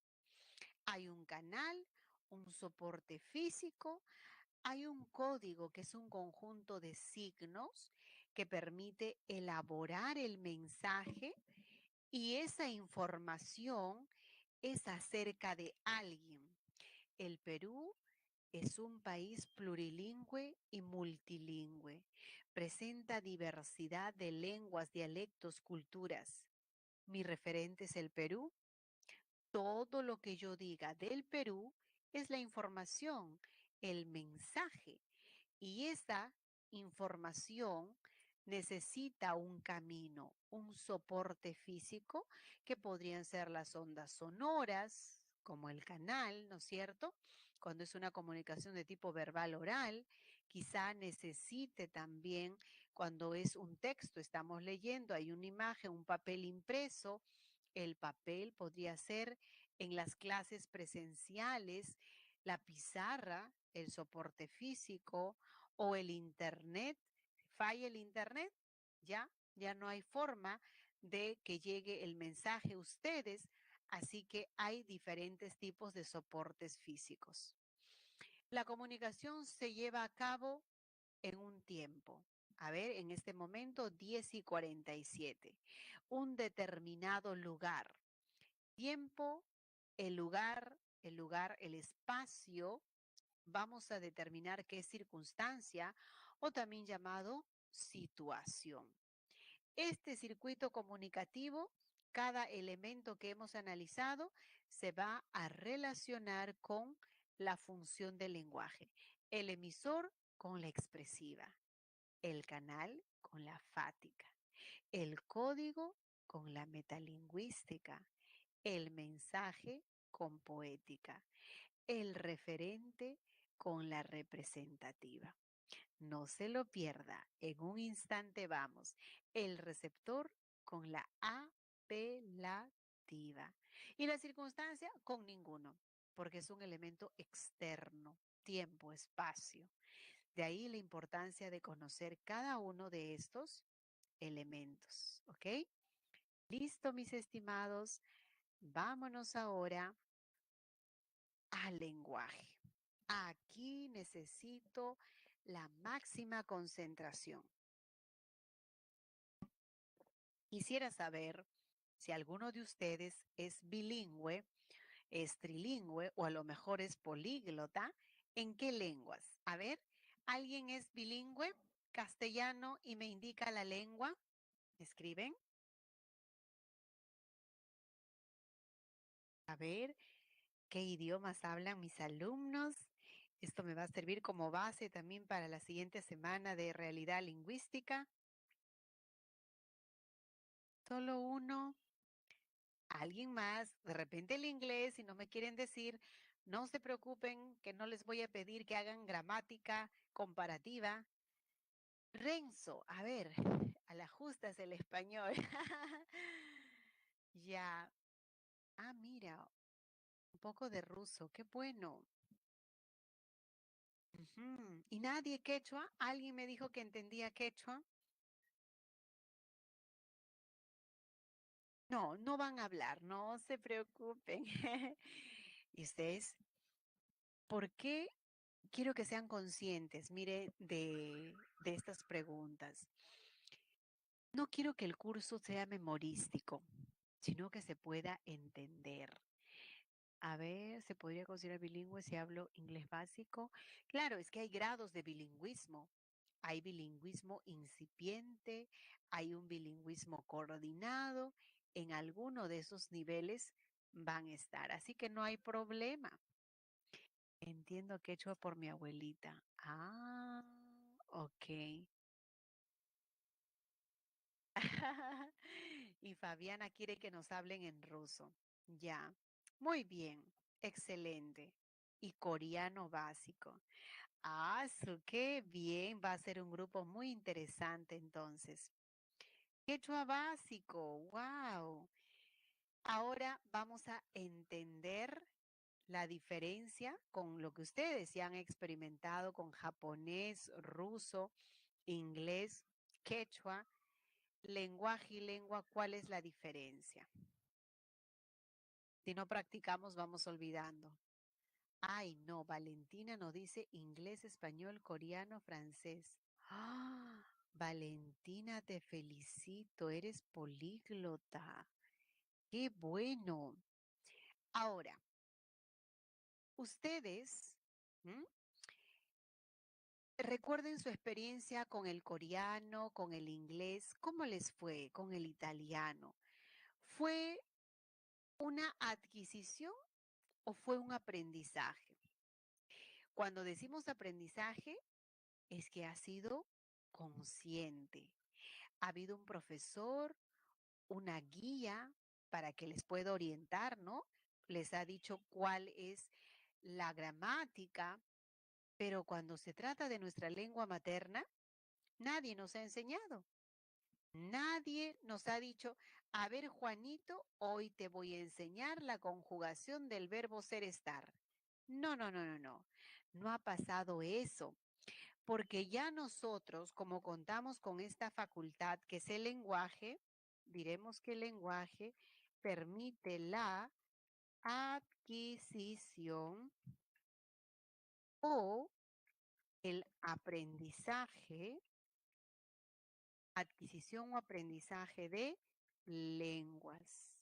Hay un canal, un soporte físico, hay un código que es un conjunto de signos que permite elaborar el mensaje y esa información es acerca de alguien. El Perú es un país plurilingüe y multilingüe. Presenta diversidad de lenguas, dialectos, culturas. Mi referente es el Perú. Todo lo que yo diga del Perú es la información, el mensaje. Y esa información necesita un camino, un soporte físico, que podrían ser las ondas sonoras, como el canal, ¿no es cierto? Cuando es una comunicación de tipo verbal oral, quizá necesite también, cuando es un texto, estamos leyendo, hay una imagen, un papel impreso, el papel podría ser en las clases presenciales, la pizarra, el soporte físico o el internet. Falla el internet, ya no hay forma de que llegue el mensaje a ustedes, así que hay diferentes tipos de soportes físicos. La comunicación se lleva a cabo en un tiempo. A ver, en este momento 10:47. Un determinado lugar. Tiempo, el espacio, vamos a determinar qué circunstancia o también llamado situación. Este circuito comunicativo, cada elemento que hemos analizado se va a relacionar con la función del lenguaje. El emisor con la expresiva, el canal con la fática, el código con la metalingüística, el mensaje con poética, el referente con la representativa. No se lo pierda. En un instante vamos. El receptor con la apelativa. Y la circunstancia con ninguno, porque es un elemento externo, tiempo, espacio. De ahí la importancia de conocer cada uno de estos elementos. ¿Ok? Listo, mis estimados. Vámonos ahora al lenguaje. Aquí necesito la máxima concentración. Quisiera saber si alguno de ustedes es bilingüe, es trilingüe o a lo mejor es políglota. ¿En qué lenguas? A ver, ¿alguien es bilingüe, castellano y me indica la lengua? ¿Escriben? A ver, ¿qué idiomas hablan mis alumnos? Esto me va a servir como base también para la siguiente semana de realidad lingüística. Solo uno. Alguien más, de repente el inglés, si no me quieren decir, no se preocupen, que no les voy a pedir que hagan gramática comparativa. Renzo, a ver, a la justa es el español. Ya, mira, un poco de ruso, qué bueno. Ujú. ¿Y nadie quechua? ¿Alguien me dijo que entendía quechua? No, no van a hablar, no se preocupen. ¿Y ustedes por qué quiero que sean conscientes, mire, de estas preguntas? No quiero que el curso sea memorístico, sino que se pueda entender. A ver, ¿se podría considerar bilingüe si hablo inglés básico? Claro, es que hay grados de bilingüismo. Hay bilingüismo incipiente, hay un bilingüismo coordinado. En alguno de esos niveles van a estar. Así que no hay problema. Entiendo quechua por mi abuelita. Ah, ok. Y Fabiana quiere que nos hablen en ruso. Ya. Muy bien. Excelente. Y coreano básico. Ah, qué bien. Va a ser un grupo muy interesante entonces. Quechua básico. Wow. Ahora vamos a entender la diferencia con lo que ustedes ya han experimentado con japonés, ruso, inglés, quechua, lenguaje y lengua. ¿Cuál es la diferencia? Si no practicamos, vamos olvidando. Ay, no, Valentina nos dice inglés, español, coreano, francés. ¡Ah! Valentina, te felicito, eres políglota. ¡Qué bueno! Ahora, ustedes, ¿m? Recuerden su experiencia con el coreano, con el inglés, ¿cómo les fue con el italiano? ¿Fue una adquisición o fue un aprendizaje? Cuando decimos aprendizaje, es que ha sido consciente. Ha habido un profesor, una guía para que les pueda orientar, ¿no? Les ha dicho cuál es la gramática, pero cuando se trata de nuestra lengua materna, nadie nos ha enseñado. Nadie nos ha dicho, a ver, Juanito, hoy te voy a enseñar la conjugación del verbo ser estar. No, no, no, no, no. No ha pasado eso, porque ya nosotros, como contamos con esta facultad que es el lenguaje, diremos que el lenguaje permite la adquisición o el aprendizaje, adquisición o aprendizaje de lenguas.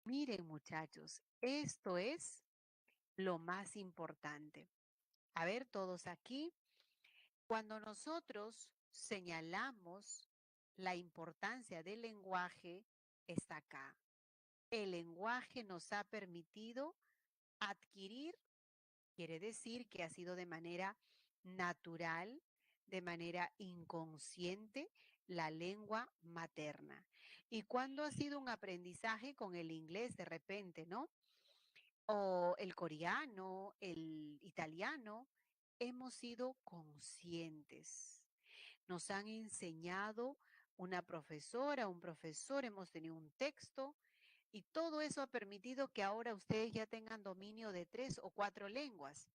Miren, muchachos, esto es lo más importante. A ver, todos aquí, cuando nosotros señalamos la importancia del lenguaje, está acá. El lenguaje nos ha permitido adquirir, quiere decir que ha sido de manera natural, de manera inconsciente, la lengua materna. Y cuando ha sido un aprendizaje con el inglés de repente, ¿no? O el coreano, el italiano, hemos sido conscientes. Nos han enseñado una profesora, un profesor, hemos tenido un texto y todo eso ha permitido que ahora ustedes ya tengan dominio de 3 o 4 lenguas,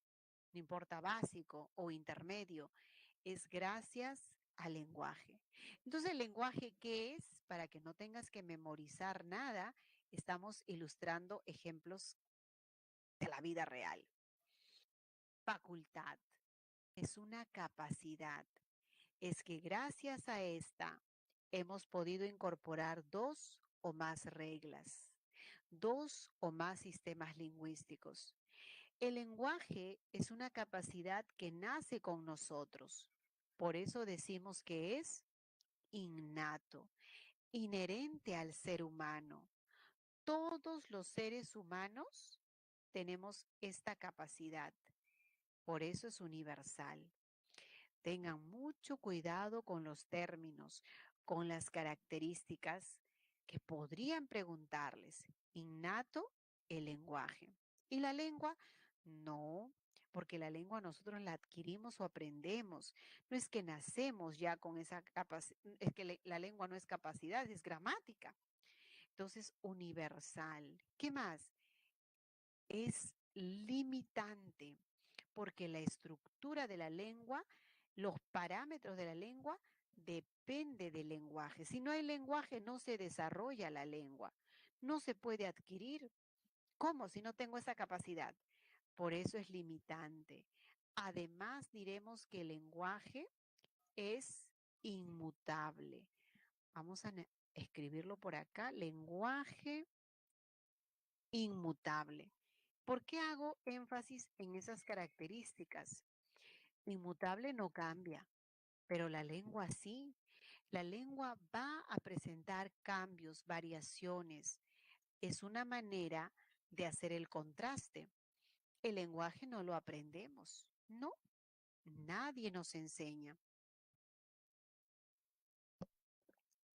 no importa básico o intermedio, es gracias al lenguaje. Entonces, ¿el lenguaje qué es? Para que no tengas que memorizar nada, estamos ilustrando ejemplos de la vida real. Facultad es una capacidad. Es que gracias a esta hemos podido incorporar 2 o más reglas, 2 o más sistemas lingüísticos. El lenguaje es una capacidad que nace con nosotros. Por eso decimos que es innato, inherente al ser humano. Todos los seres humanos tenemos esta capacidad. Por eso es universal. Tengan mucho cuidado con los términos, con las características que podrían preguntarles. Innato, el lenguaje. ¿Y la lengua? No, porque la lengua nosotros la adquirimos o aprendemos. No es que nacemos ya con esa capacidad, es que la lengua no es capacidad, es gramática. Entonces, universal. ¿Qué más? Es limitante, porque la estructura de la lengua, los parámetros de la lengua, depende del lenguaje. Si no hay lenguaje, no se desarrolla la lengua. No se puede adquirir. ¿Cómo? Si no tengo esa capacidad. Por eso es limitante. Además, diremos que el lenguaje es inmutable. Vamos a escribirlo por acá. Lenguaje inmutable. ¿Por qué hago énfasis en esas características? Inmutable no cambia, pero la lengua sí. La lengua va a presentar cambios, variaciones. Es una manera de hacer el contraste. El lenguaje no lo aprendemos, no, nadie nos enseña,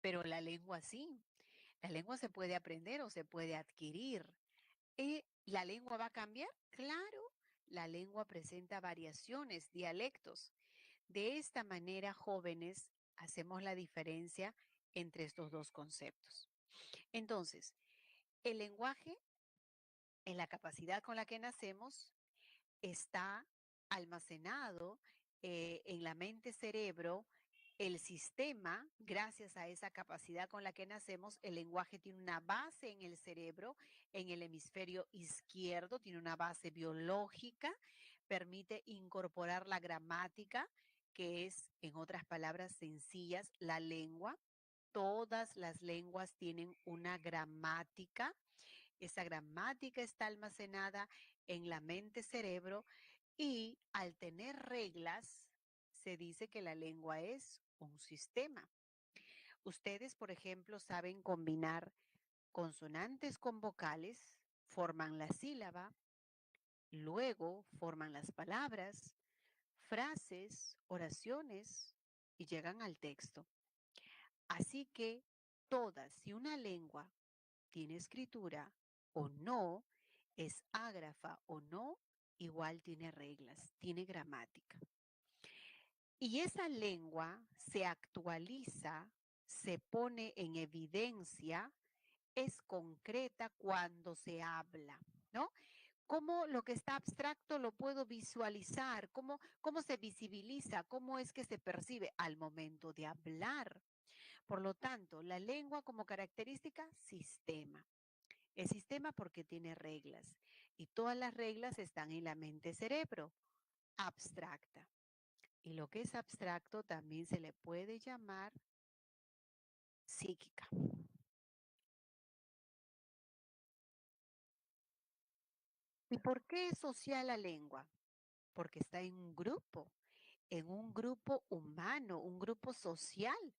pero la lengua sí. La lengua se puede aprender o se puede adquirir. ¿Y la lengua va a cambiar? Claro, la lengua presenta variaciones, dialectos. De esta manera, jóvenes, hacemos la diferencia entre estos dos conceptos. Entonces, el lenguaje, en la capacidad con la que nacemos, está almacenado en la mente cerebro. El sistema, gracias a esa capacidad con la que nacemos, el lenguaje tiene una base en el cerebro, en el hemisferio izquierdo, tiene una base biológica, permite incorporar la gramática, que es, en otras palabras sencillas, la lengua. Todas las lenguas tienen una gramática. Esa gramática está almacenada en la mente cerebro y al tener reglas, se dice que la lengua es un sistema. Ustedes, por ejemplo, saben combinar consonantes con vocales, forman la sílaba, luego forman las palabras, frases, oraciones y llegan al texto. Así que todas, si una lengua tiene escritura o no, es ágrafa o no, igual tiene reglas, tiene gramática. Y esa lengua se actualiza, se pone en evidencia, es concreta cuando se habla, ¿no? ¿Cómo lo que está abstracto lo puedo visualizar? ¿Cómo se visibiliza? ¿Cómo es que se percibe al momento de hablar? Por lo tanto, la lengua como característica, sistema. El sistema porque tiene reglas y todas las reglas están en la mente cerebro, abstracta. Y lo que es abstracto también se le puede llamar psíquica. ¿Y por qué es social la lengua? Porque está en un grupo humano, un grupo social.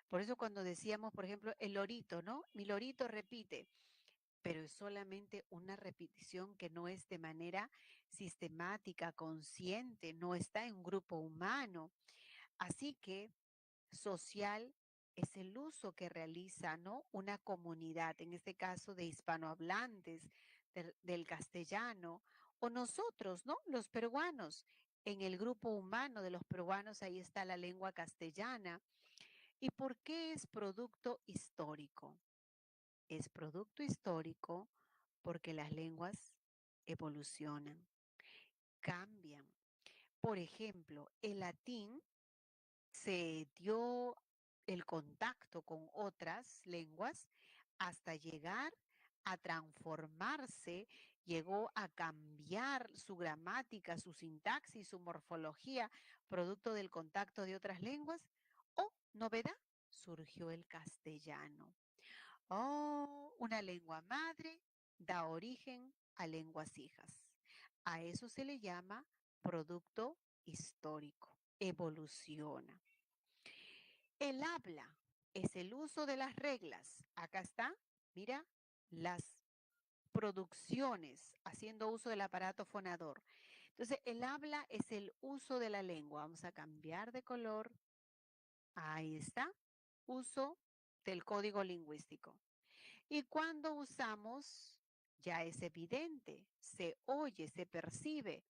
Por eso cuando decíamos, por ejemplo, el lorito, ¿no? Mi lorito repite, pero es solamente una repetición que no es de manera sistemática, consciente, no está en un grupo humano. Así que social es el uso que realiza, ¿no? Una comunidad, en este caso de hispanohablantes del castellano, o nosotros, ¿no? Los peruanos. En el grupo humano de los peruanos ahí está la lengua castellana. ¿Y por qué es producto histórico? Es producto histórico porque las lenguas evolucionan, cambian. Por ejemplo, el latín se dio el contacto con otras lenguas hasta llegar a transformarse, llegó a cambiar su gramática, su sintaxis, su morfología, producto del contacto de otras lenguas. O, novedad, surgió el castellano. Oh, una lengua madre da origen a lenguas hijas. A eso se le llama producto histórico. Evoluciona. El habla es el uso de las reglas. Acá está, mira, las producciones haciendo uso del aparato fonador. Entonces, el habla es el uso de la lengua. Vamos a cambiar de color. Ahí está. Uso del código lingüístico. Y cuando usamos, ya es evidente, se oye, se percibe.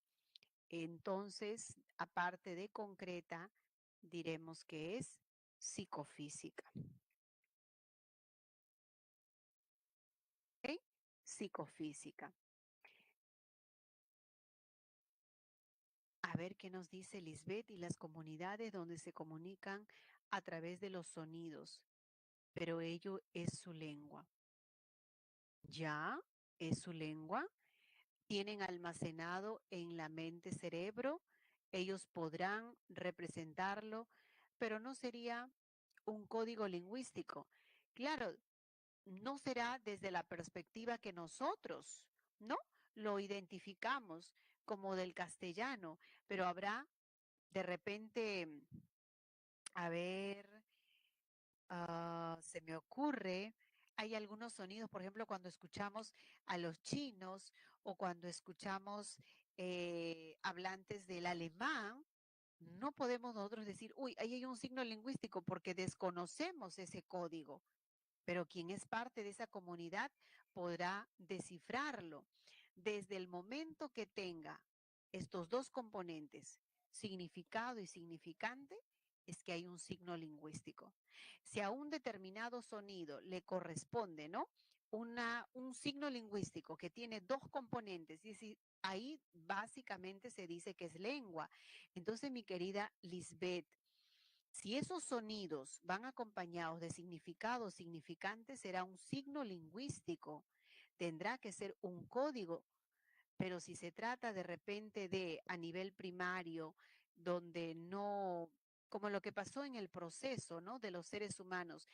Entonces, aparte de concreta, diremos que es psicofísica. ¿Ok? Psicofísica. A ver qué nos dice Lisbeth y las comunidades donde se comunican a través de los sonidos, pero ello es su lengua. ¿Ya? ¿Es su lengua? Tienen almacenado en la mente cerebro, ellos podrán representarlo, pero no sería un código lingüístico. Claro, no será desde la perspectiva que nosotros, ¿no? lo identificamos como del castellano, pero habrá de repente, a ver, se me ocurre, hay algunos sonidos, por ejemplo, cuando escuchamos a los chinos o cuando escuchamos hablantes del alemán, no podemos nosotros decir, uy, ahí hay un signo lingüístico porque desconocemos ese código, pero quien es parte de esa comunidad podrá descifrarlo. Desde el momento que tenga estos dos componentes, significado y significante, es que hay un signo lingüístico. Si a un determinado sonido le corresponde, ¿no? Un signo lingüístico que tiene dos componentes, y si ahí básicamente se dice que es lengua. Entonces, mi querida Lisbeth, si esos sonidos van acompañados de significado significante, será un signo lingüístico. Tendrá que ser un código, pero si se trata de repente de a nivel primario, donde no, como lo que pasó en el proceso, ¿no? De los seres humanos,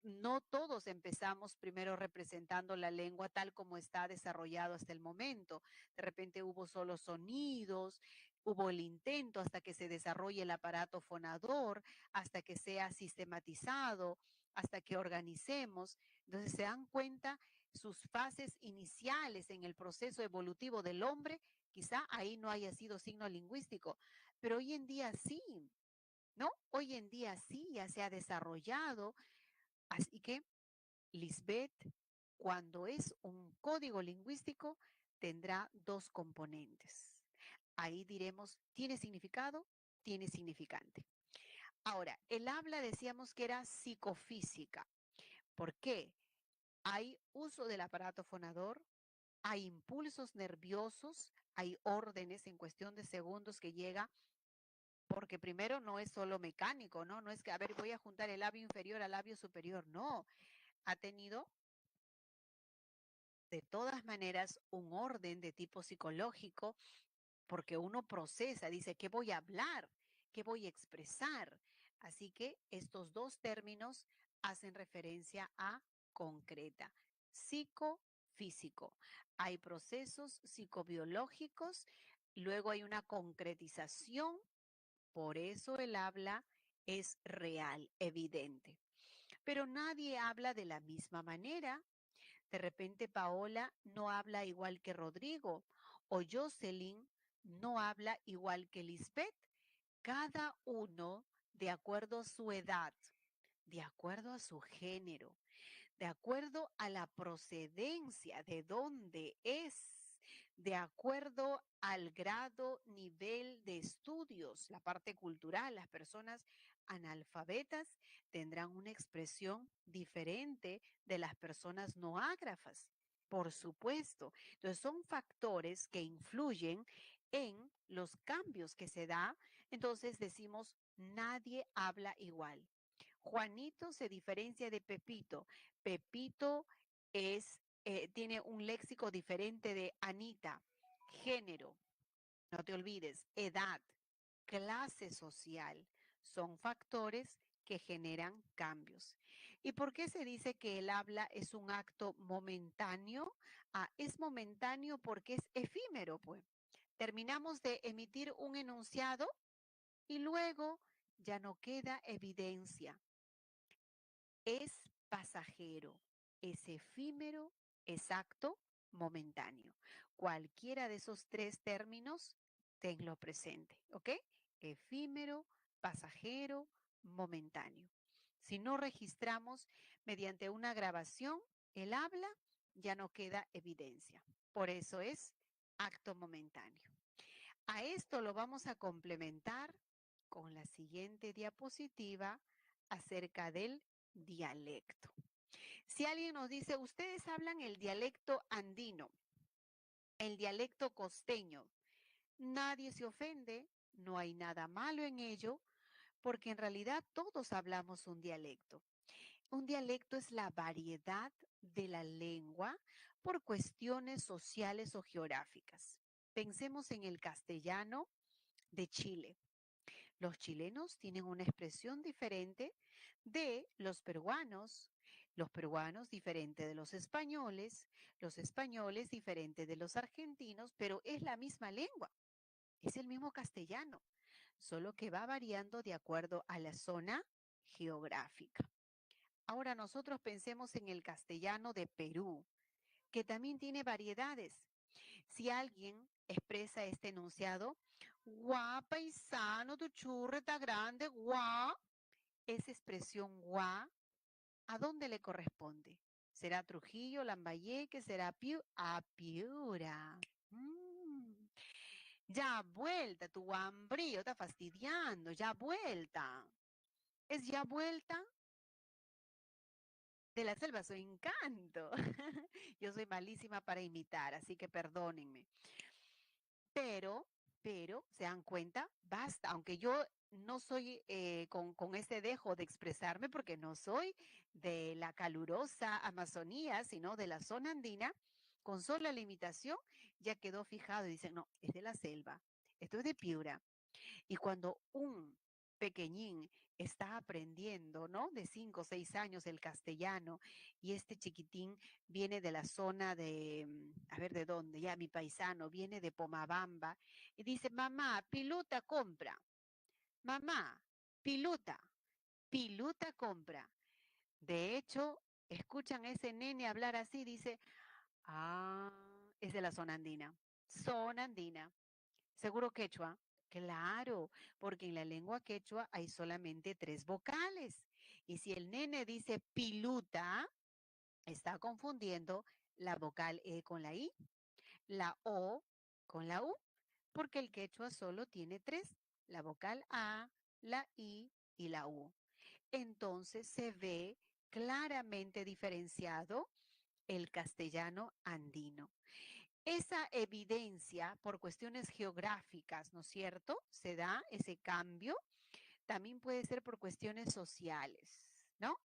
no todos empezamos primero representando la lengua tal como está desarrollado hasta el momento. De repente hubo solo sonidos, hubo el intento hasta que se desarrolle el aparato fonador, hasta que sea sistematizado, hasta que organicemos. Entonces se dan cuenta sus fases iniciales en el proceso evolutivo del hombre, quizá ahí no haya sido signo lingüístico, pero hoy en día sí, ¿no? Hoy en día sí, ya se ha desarrollado. Así que Lisbeth, cuando es un código lingüístico, tendrá dos componentes. Ahí diremos, ¿tiene significado? Tiene significante. Ahora, el habla decíamos que era psicofísica. ¿Por qué? Hay uso del aparato fonador, hay impulsos nerviosos, hay órdenes en cuestión de segundos que llega, porque primero no es solo mecánico, ¿no? No es que, a ver, voy a juntar el labio inferior al labio superior, no. Ha tenido de todas maneras un orden de tipo psicológico, porque uno procesa, dice, ¿qué voy a hablar? ¿Qué voy a expresar? Así que estos dos términos hacen referencia a concreta, psicofísico. Hay procesos psicobiológicos, luego hay una concretización, por eso el habla es real, evidente. Pero nadie habla de la misma manera. De repente Paola no habla igual que Rodrigo o Jocelyn no habla igual que Lisbeth. Cada uno de acuerdo a su edad, de acuerdo a su género, de acuerdo a la procedencia, de dónde es, de acuerdo al grado, nivel de estudios, la parte cultural, las personas analfabetas tendrán una expresión diferente de las personas no ágrafas, por supuesto. Entonces son factores que influyen en los cambios que se da. Entonces decimos, nadie habla igual. Juanito se diferencia de Pepito. Pepito tiene un léxico diferente de Anita. Género, no te olvides, edad, clase social, son factores que generan cambios. ¿Y por qué se dice que el habla es un acto momentáneo? Es momentáneo porque es efímero, pues. Terminamos de emitir un enunciado y luego ya no queda evidencia. Es pasajero, es efímero, exacto, momentáneo. Cualquiera de esos tres términos, tenlo presente, ¿ok? Efímero, pasajero, momentáneo. Si no registramos mediante una grabación el habla, ya no queda evidencia. Por eso es acto momentáneo. A esto lo vamos a complementar con la siguiente diapositiva acerca del dialecto. Si alguien nos dice, ustedes hablan el dialecto andino, el dialecto costeño, nadie se ofende, no hay nada malo en ello, porque en realidad todos hablamos un dialecto. Un dialecto es la variedad de la lengua por cuestiones sociales o geográficas. Pensemos en el castellano de Chile. Los chilenos tienen una expresión diferente de los peruanos, Los peruanos diferente de los españoles diferente de los argentinos, pero es la misma lengua, es el mismo castellano, solo que va variando de acuerdo a la zona geográfica. Ahora nosotros pensemos en el castellano de Perú, que también tiene variedades. Si alguien expresa este enunciado, guá, paisano, tu churre está grande, guá, esa expresión guá, ¿a dónde le corresponde? ¿Será Trujillo, Lambayeque, será a Piura? Mm. Ya vuelta, tu hambrío está fastidiando, ya vuelta. ¿Es ya vuelta? De la selva, su encanto. Yo soy malísima para imitar, así que perdónenme. Pero, ¿se dan cuenta? Basta, aunque yo no soy con ese dejo de expresarme porque no soy de la calurosa Amazonía, sino de la zona andina, con sola limitación ya quedó fijado y dicen, no, es de la selva, esto es de Piura. Y cuando un pequeñín está aprendiendo, ¿no? De 5 o 6 años el castellano y este chiquitín viene de la zona de, a ver de dónde, ya mi paisano, viene de Pomabamba y dice, mamá, piluta compra, mamá, piluta, piluta compra. De hecho, escuchan a ese nene hablar así, dice, ah, es de la zona andina. ¿Seguro quechua? Claro, porque en la lengua quechua hay solamente 3 vocales. Y si el nene dice piluta, está confundiendo la vocal E con la I, la O con la U, porque el quechua solo tiene 3, la vocal A, la I y la U. Entonces se ve claramente diferenciado el castellano andino. Esa evidencia por cuestiones geográficas, ¿no es cierto? Se da ese cambio. También puede ser por cuestiones sociales, ¿no?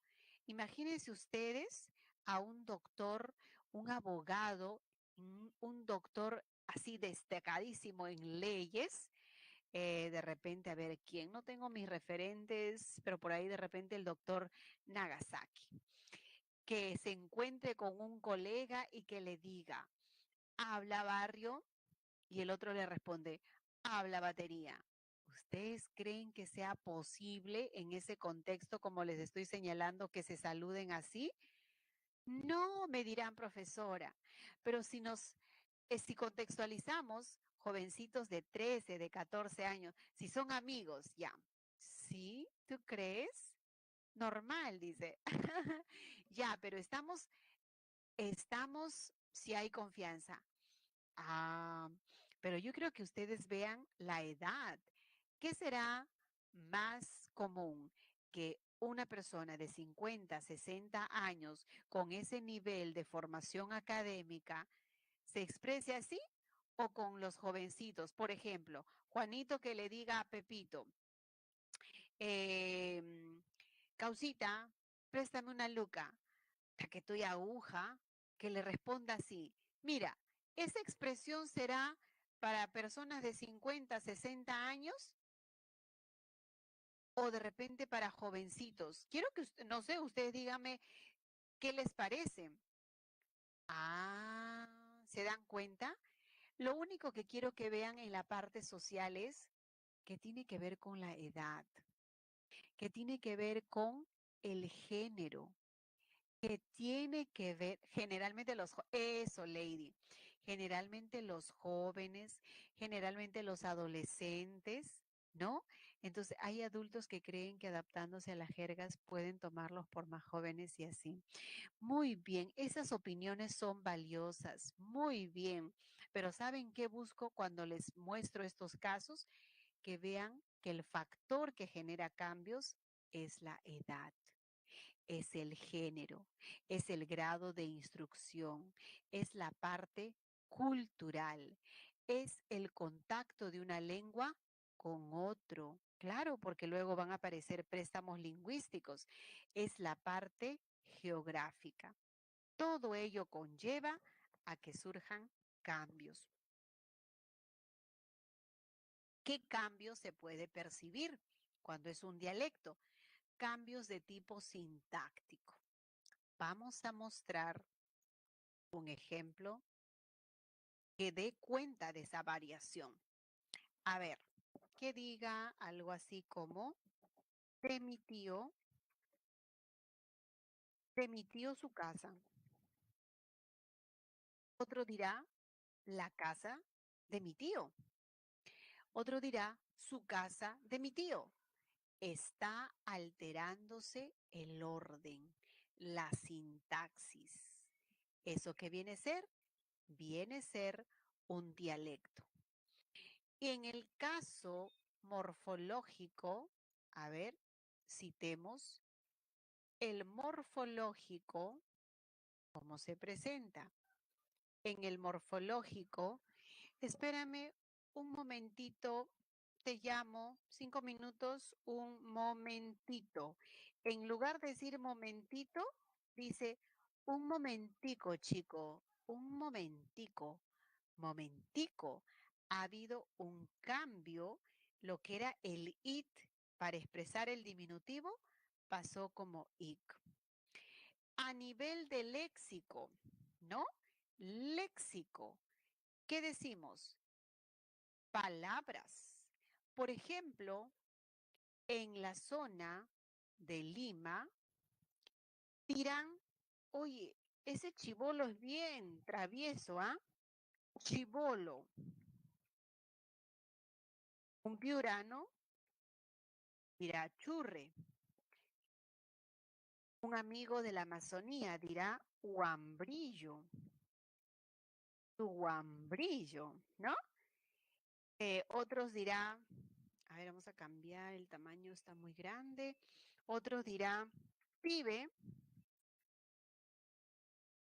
Imagínense ustedes a un doctor, un abogado, un doctor así destacadísimo en leyes. De repente, a ver, ¿quién? No tengo mis referentes, pero por ahí de repente el doctor Nagasaki, que se encuentre con un colega y que le diga, habla barrio, y el otro le responde, habla batería. ¿Ustedes creen que sea posible en ese contexto, como les estoy señalando, que se saluden así? No, me dirán profesora, pero si contextualizamos, jovencitos de 13, de 14 años, si son amigos, ya. ¿Sí? ¿Tú crees? Normal, dice. Ya, pero estamos si hay confianza. Ah, pero yo creo que ustedes vean la edad. ¿Qué será más común que una persona de 50, 60 años con ese nivel de formación académica se exprese así o con los jovencitos? Por ejemplo, Juanito que le diga a Pepito, em, Causita, préstame una luca, que estoy aguja, que le responda así. Mira, esa expresión será para personas de 50, 60 años o de repente para jovencitos. Quiero que, no sé, ustedes díganme qué les parece. Ah, ¿se dan cuenta? Lo único que quiero que vean en la parte social es que tiene que ver con la edad, que tiene que ver con el género, que tiene que ver generalmente eso, Lady, generalmente los jóvenes, generalmente los adolescentes, ¿no? Entonces hay adultos que creen que adaptándose a las jergas pueden tomarlos por más jóvenes y así. Muy bien, esas opiniones son valiosas, muy bien, pero ¿saben qué busco cuando les muestro estos casos? Que vean que el factor que genera cambios es la edad, es el género, es el grado de instrucción, es la parte cultural, es el contacto de una lengua con otro. Claro, porque luego van a aparecer préstamos lingüísticos. Es la parte geográfica. Todo ello conlleva a que surjan cambios. ¿Qué cambio se puede percibir cuando es un dialecto? Cambios de tipo sintáctico. Vamos a mostrar un ejemplo que dé cuenta de esa variación. A ver, que diga algo así como de mi tío su casa. Otro dirá la casa de mi tío. Otro dirá su casa de mi tío. Está alterándose el orden, la sintaxis. ¿Eso qué viene a ser? Viene a ser un dialecto. Y en el caso morfológico, a ver, citemos el morfológico, ¿cómo se presenta? En el morfológico, espérame un momentito, te llamo, 5 minutos, un momentito. En lugar de decir momentito, dice un momentico, chico, un momentico, momentico. Ha habido un cambio, lo que era el it para expresar el diminutivo pasó como ic. A nivel de léxico, ¿no? Léxico. ¿Qué decimos? Palabras. Por ejemplo, en la zona de Lima, dirán, oye, ese chibolo es bien travieso, ¿ah? Chibolo. Un piurano dirá churre. Un amigo de la Amazonía dirá huambrillo. Tu huambrillo, ¿no? Otros dirán, a ver, vamos a cambiar, el tamaño está muy grande. Otros dirán, pibe,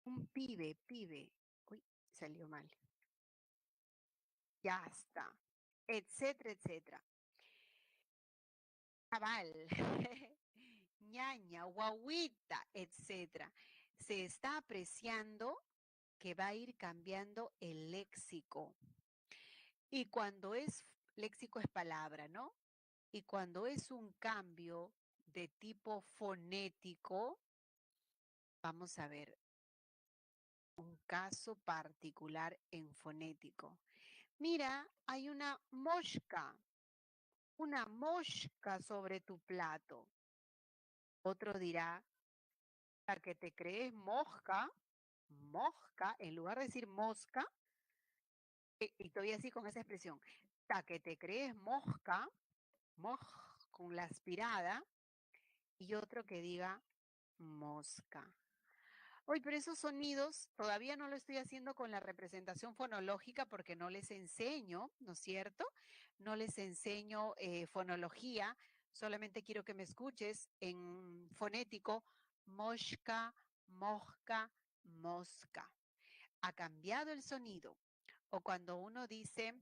un pibe, pibe. Uy, salió mal. Ya está. Etcétera, etcétera. Cabal, ñaña, guaguita, etcétera. Se está apreciando que va a ir cambiando el léxico. Y cuando es, léxico es palabra, ¿no? Y cuando es un cambio de tipo fonético, vamos a ver un caso particular en fonético. Mira, hay una mosca sobre tu plato. Otro dirá, la que te crees mosca, mosca, en lugar de decir mosca, y estoy así con esa expresión, la que te crees mosca, moj, con la aspirada, y otro que diga mosca. Oye, pero esos sonidos todavía no lo estoy haciendo con la representación fonológica porque no les enseño, ¿no es cierto? No les enseño fonología, solamente quiero que me escuches en fonético, mosca, mosca, mosca. Ha cambiado el sonido. O cuando uno dice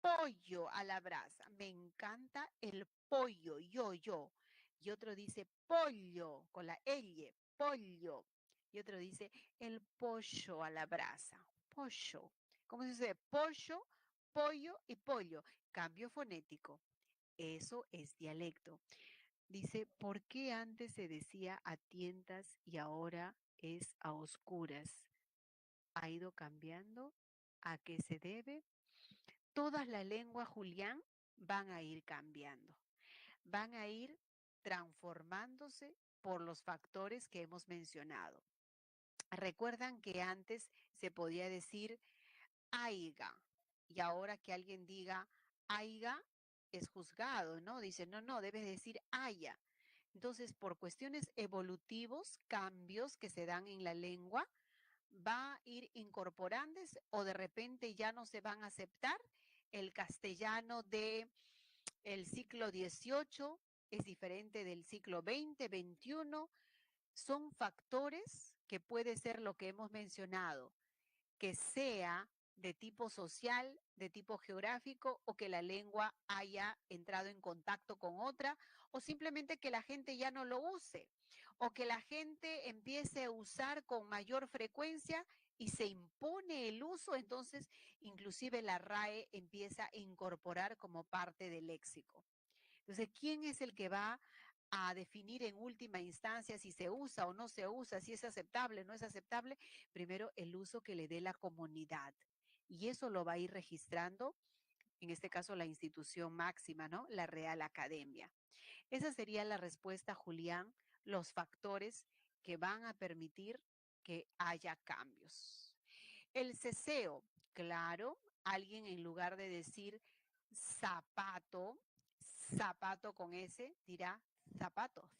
pollo a la brasa, me encanta el pollo, yo. Y otro dice pollo con la L, pollo. Y otro dice el pollo a la brasa, pollo. ¿Cómo se dice? Pollo, pollo y pollo. Cambio fonético. Eso es dialecto. Dice, ¿por qué antes se decía a tientas y ahora es a oscuras? ¿Ha ido cambiando? ¿A qué se debe? Todas las lenguas, Julián, van a ir cambiando. Van a ir transformándose por los factores que hemos mencionado. Recuerdan que antes se podía decir aiga y ahora que alguien diga aiga es juzgado, ¿no? Dice, no, debes decir haya. Entonces, por cuestiones evolutivos, cambios que se dan en la lengua, va a ir incorporándose o de repente ya no se van a aceptar. El castellano de el siglo XVIII es diferente del siglo XX, XXI. Son factores que puede ser lo que hemos mencionado, que sea de tipo social, de tipo geográfico o que la lengua haya entrado en contacto con otra o simplemente que la gente ya no lo use o que la gente empiece a usar con mayor frecuencia y se impone el uso, entonces inclusive la RAE empieza a incorporar como parte del léxico. Entonces, ¿quién es el que va a definir en última instancia si se usa o no se usa, si es aceptable o no es aceptable, primero el uso que le dé la comunidad. Y eso lo va a ir registrando, en este caso la institución máxima, ¿no? La Real Academia. Esa sería la respuesta, Julián, los factores que van a permitir que haya cambios. El ceseo, claro, alguien en lugar de decir zapato, zapato con S, dirá zapato,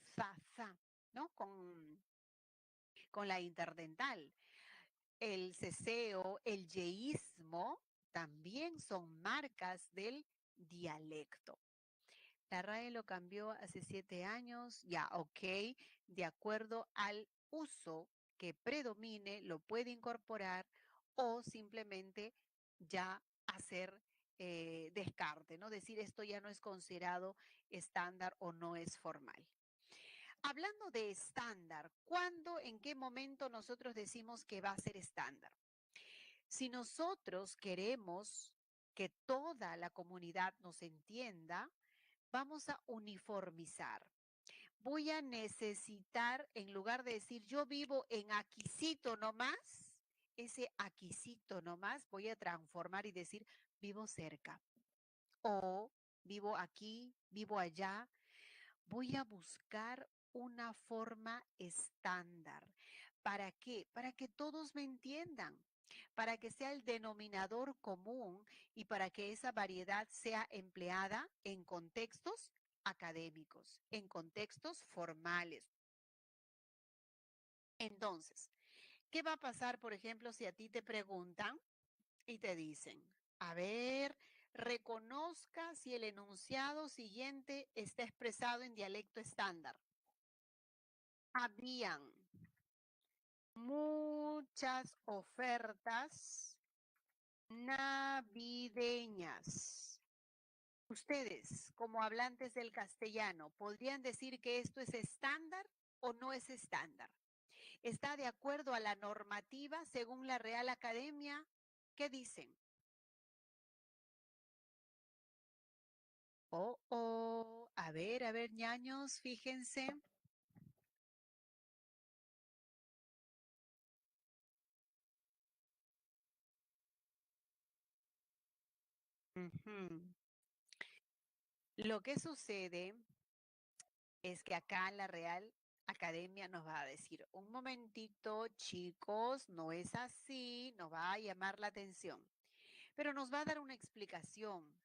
¿no? Con la interdental. El ceseo, el yeísmo, también son marcas del dialecto. La RAE lo cambió hace 7 años, ya, ok, de acuerdo al uso que predomine, lo puede incorporar o simplemente ya hacer descarte, ¿no? Decir esto ya no es considerado estándar o no es formal. Hablando de estándar, ¿cuándo, en qué momento nosotros decimos que va a ser estándar? Si nosotros queremos que toda la comunidad nos entienda, vamos a uniformizar. Voy a necesitar, en lugar de decir yo vivo en Aquisito nomás, ese Aquisito nomás voy a transformar y decir vivo cerca o vivo aquí, vivo allá. Voy a buscar una forma estándar. ¿Para qué? Para que todos me entiendan, para que sea el denominador común y para que esa variedad sea empleada en contextos académicos, en contextos formales. Entonces, ¿qué va a pasar, por ejemplo, si a ti te preguntan y te dicen, a ver, reconozca si el enunciado siguiente está expresado en dialecto estándar? Habían muchas ofertas navideñas. Ustedes, como hablantes del castellano, ¿podrían decir que esto es estándar o no es estándar? ¿Está de acuerdo a la normativa según la Real Academia? ¿Qué dicen? A ver, ñaños, fíjense. Ujú. Lo que sucede es que acá la Real Academia nos va a decir, un momentito, chicos, no es así, nos va a llamar la atención, pero nos va a dar una explicación.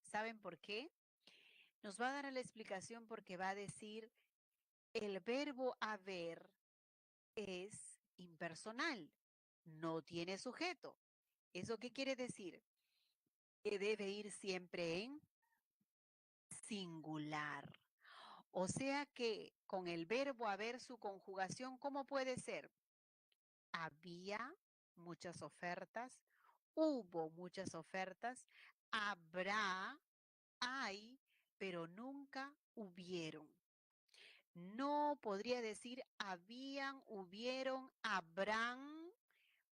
¿Saben por qué? Nos va a dar la explicación porque va a decir, el verbo haber es impersonal, no tiene sujeto. ¿Eso qué quiere decir? Que debe ir siempre en singular. O sea que con el verbo haber su conjugación, ¿cómo puede ser? Había muchas ofertas, hubo muchas ofertas, habrá, hay, pero nunca hubieron. No podría decir habían, hubieron, habrán,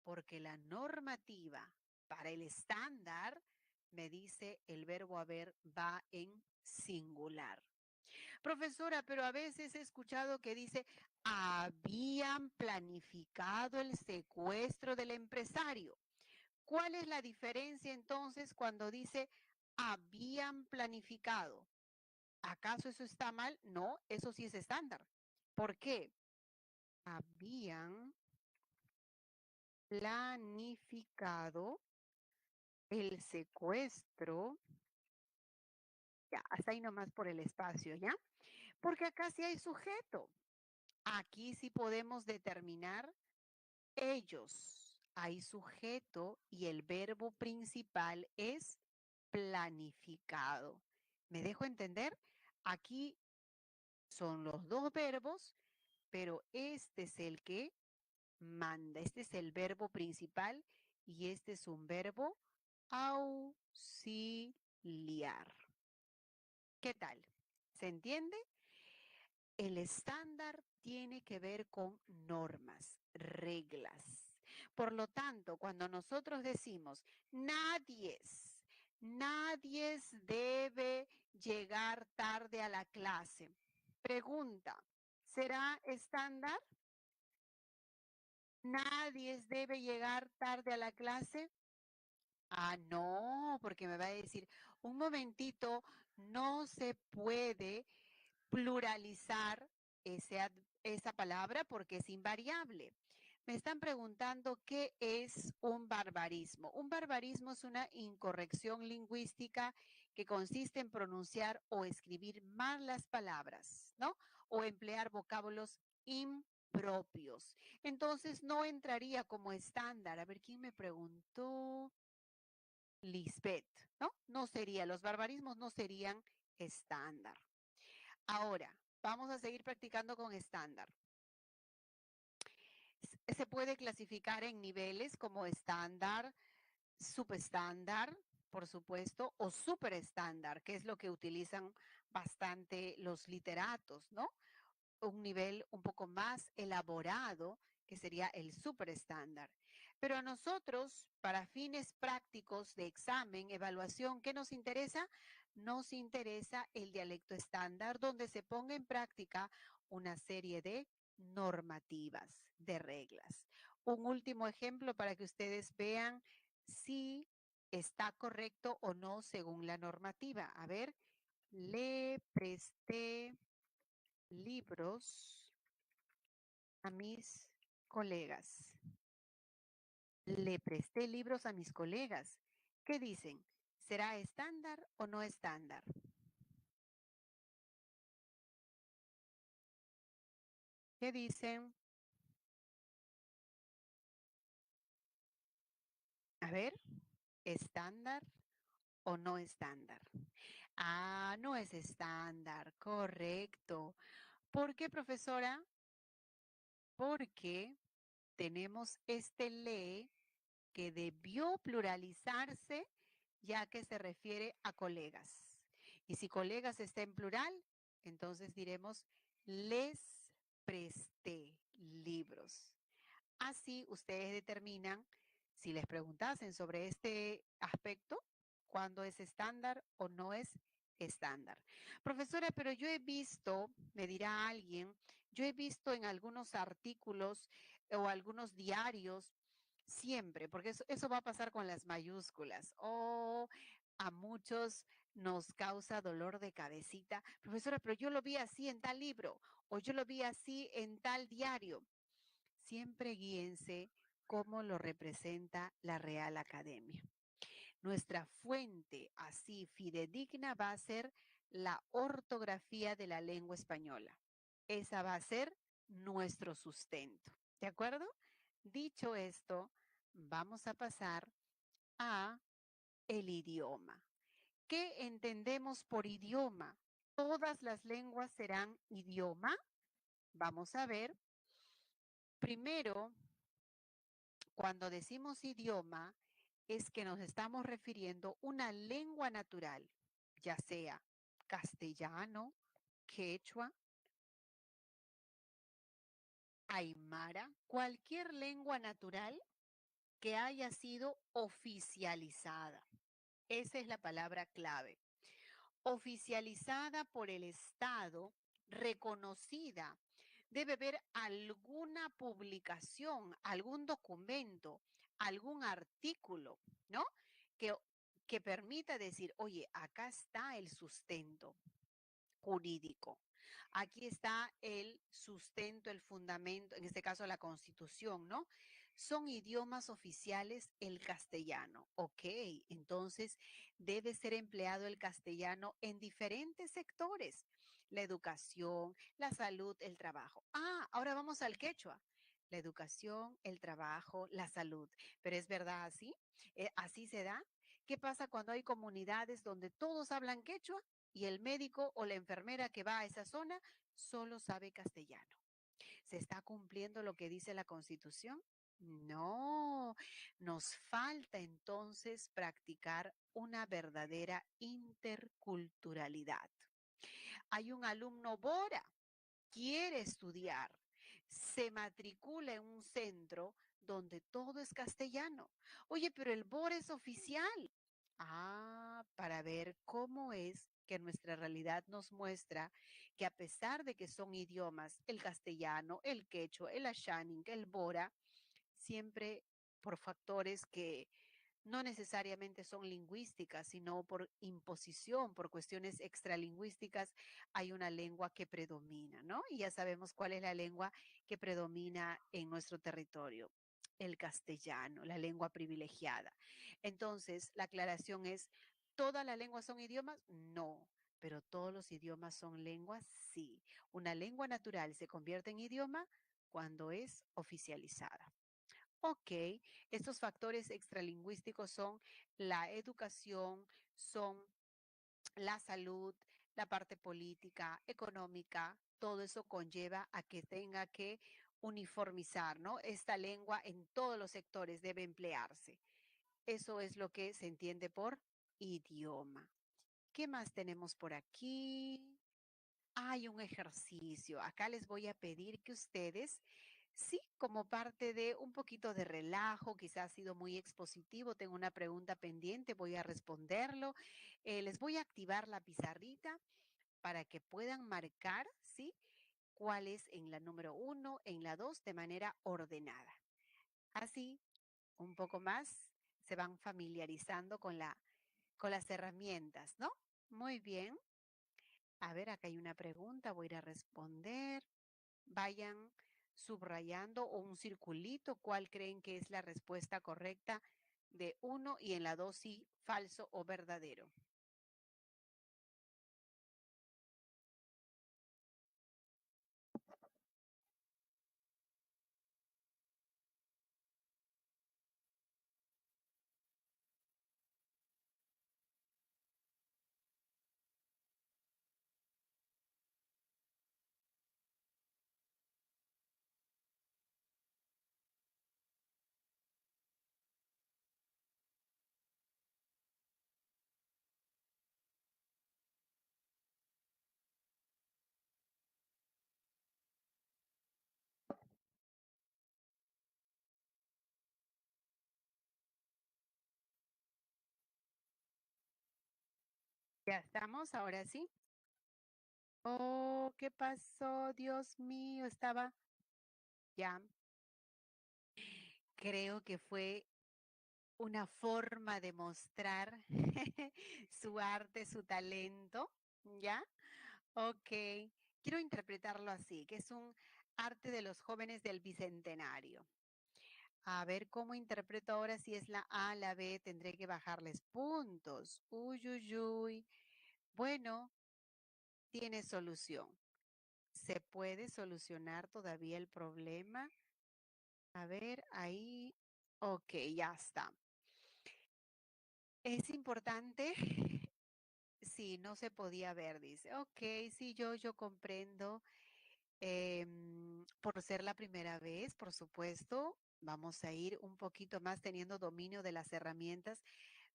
porque la normativa para el estándar me dice el verbo haber va en singular. Profesora, pero a veces he escuchado que dice, habían planificado el secuestro del empresario. ¿Cuál es la diferencia entonces cuando dice habían planificado? ¿Acaso eso está mal? No, eso sí es estándar. ¿Por qué? Habían planificado el secuestro, ya, hasta ahí nomás por el espacio, ¿ya? Porque acá sí hay sujeto. Aquí sí podemos determinar ellos. Hay sujeto y el verbo principal es planificado. ¿Me dejo entender? Aquí son los dos verbos, pero este es el que manda. Este es el verbo principal y este es un verbo auxiliar. ¿Qué tal? ¿Se entiende? El estándar tiene que ver con normas, reglas. Por lo tanto, cuando nosotros decimos nadie debe llegar tarde a la clase, Pregunta, ¿será estándar? ¿Nadie debe llegar tarde a la clase? Ah, no, porque me va a decir, un momentito, no se puede pluralizar esa palabra porque es invariable. Me están preguntando qué es un barbarismo. Un barbarismo es una incorrección lingüística que consiste en pronunciar o escribir mal las palabras, ¿no? O emplear vocábulos impropios. Entonces no entraría como estándar. A ver, ¿quién me preguntó? Lisbeth, ¿no? No sería, los barbarismos no serían estándar. Ahora, vamos a seguir practicando con estándar. Se puede clasificar en niveles como estándar, subestándar, por supuesto, o superestándar, que es lo que utilizan bastante los literatos, ¿no? Un nivel un poco más elaborado, que sería el superestándar. Pero a nosotros, para fines prácticos de examen, evaluación, ¿qué nos interesa? Nos interesa el dialecto estándar, donde se ponga en práctica una serie de normativas, de reglas. Un último ejemplo para que ustedes vean si está correcto o no según la normativa. A ver, le presté libros a mis colegas. Le presté libros a mis colegas. ¿Qué dicen? ¿Será estándar o no estándar? ¿Qué dicen? A ver, ¿estándar o no estándar? Ah, no es estándar, correcto. ¿Por qué, profesora? Porque tenemos este le que debió pluralizarse ya que se refiere a colegas. Y si colegas está en plural, entonces diremos les presté libros. Así ustedes determinan si les preguntasen sobre este aspecto, cuándo es estándar o no es estándar. Profesora, pero yo he visto, me dirá alguien, yo he visto en algunos artículos o algunos diarios siempre, porque eso va a pasar con las mayúsculas. O a muchos nos causa dolor de cabecita. Profesora, pero yo lo vi así en tal libro o yo lo vi así en tal diario. Siempre guíense cómo lo representa la Real Academia. Nuestra fuente así fidedigna va a ser la ortografía de la lengua española. Esa va a ser nuestro sustento. ¿De acuerdo? Dicho esto, vamos a pasar a el idioma. ¿Qué entendemos por idioma? ¿Todas las lenguas serán idioma? Vamos a ver. Primero, cuando decimos idioma, es que nos estamos refiriendo a una lengua natural, ya sea castellano, quechua, aymara, cualquier lengua natural que haya sido oficializada. Esa es la palabra clave. Oficializada por el Estado, reconocida. Debe haber alguna publicación, algún documento, algún artículo, ¿no? Que, que permita decir, oye, acá está el sustento jurídico. Aquí está el sustento, el fundamento, en este caso la Constitución, ¿no? Son idiomas oficiales el castellano. Ok, entonces debe ser empleado el castellano en diferentes sectores. La educación, la salud, el trabajo. Ah, ahora vamos al quechua. La educación, el trabajo, la salud. Pero es verdad así, así se da. ¿Qué pasa cuando hay comunidades donde todos hablan quechua y el médico o la enfermera que va a esa zona solo sabe castellano? ¿Se está cumpliendo lo que dice la Constitución? No, nos falta entonces practicar una verdadera interculturalidad. Hay un alumno Bora, quiere estudiar, se matricula en un centro donde todo es castellano. Oye, pero el Bora es oficial. Ah, para ver cómo es que nuestra realidad nos muestra que a pesar de que son idiomas, el castellano, el quechua, el ashaning, el bora, siempre por factores que no necesariamente son lingüísticas, sino por imposición, por cuestiones extralingüísticas, hay una lengua que predomina, ¿no? Y ya sabemos cuál es la lengua que predomina en nuestro territorio, el castellano, la lengua privilegiada. Entonces, la aclaración es, ¿todas las lenguas son idiomas? No. Pero todos los idiomas son lenguas, sí. Una lengua natural se convierte en idioma cuando es oficializada. Ok, estos factores extralingüísticos son la educación, son la salud, la parte política, económica, todo eso conlleva a que tenga que uniformizar, ¿no? Esta lengua en todos los sectores debe emplearse. Eso es lo que se entiende por idioma. ¿Qué más tenemos por aquí? Hay un ejercicio. Acá les voy a pedir que ustedes, sí, como parte de un poquito de relajo, quizás ha sido muy expositivo, tengo una pregunta pendiente, voy a responderlo. Les voy a activar la pizarrita para que puedan marcar, ¿sí? Cuál es en la número 1, en la 2, de manera ordenada. Así, un poco más, se van familiarizando con las herramientas, ¿no? Muy bien. A ver, acá hay una pregunta, voy a ir a responder. Vayan subrayando o un circulito cuál creen que es la respuesta correcta de uno y en la dos sí, falso o verdadero. Ya estamos, ahora sí. Oh, ¿qué pasó? Dios mío, estaba ya. Creo que fue una forma de mostrar su arte, su talento, ¿ya? Ok, quiero interpretarlo así, que es un arte de los jóvenes del Bicentenario. A ver cómo interpreto ahora si es la A, la B, tendré que bajarles puntos. Uy, uy, uy. Bueno, tiene solución. ¿Se puede solucionar todavía el problema? A ver, ahí. Ok, ya está. Es importante. Sí, no se podía ver, dice. Ok, sí, yo comprendo. Por ser la primera vez, por supuesto, vamos a ir un poquito más teniendo dominio de las herramientas,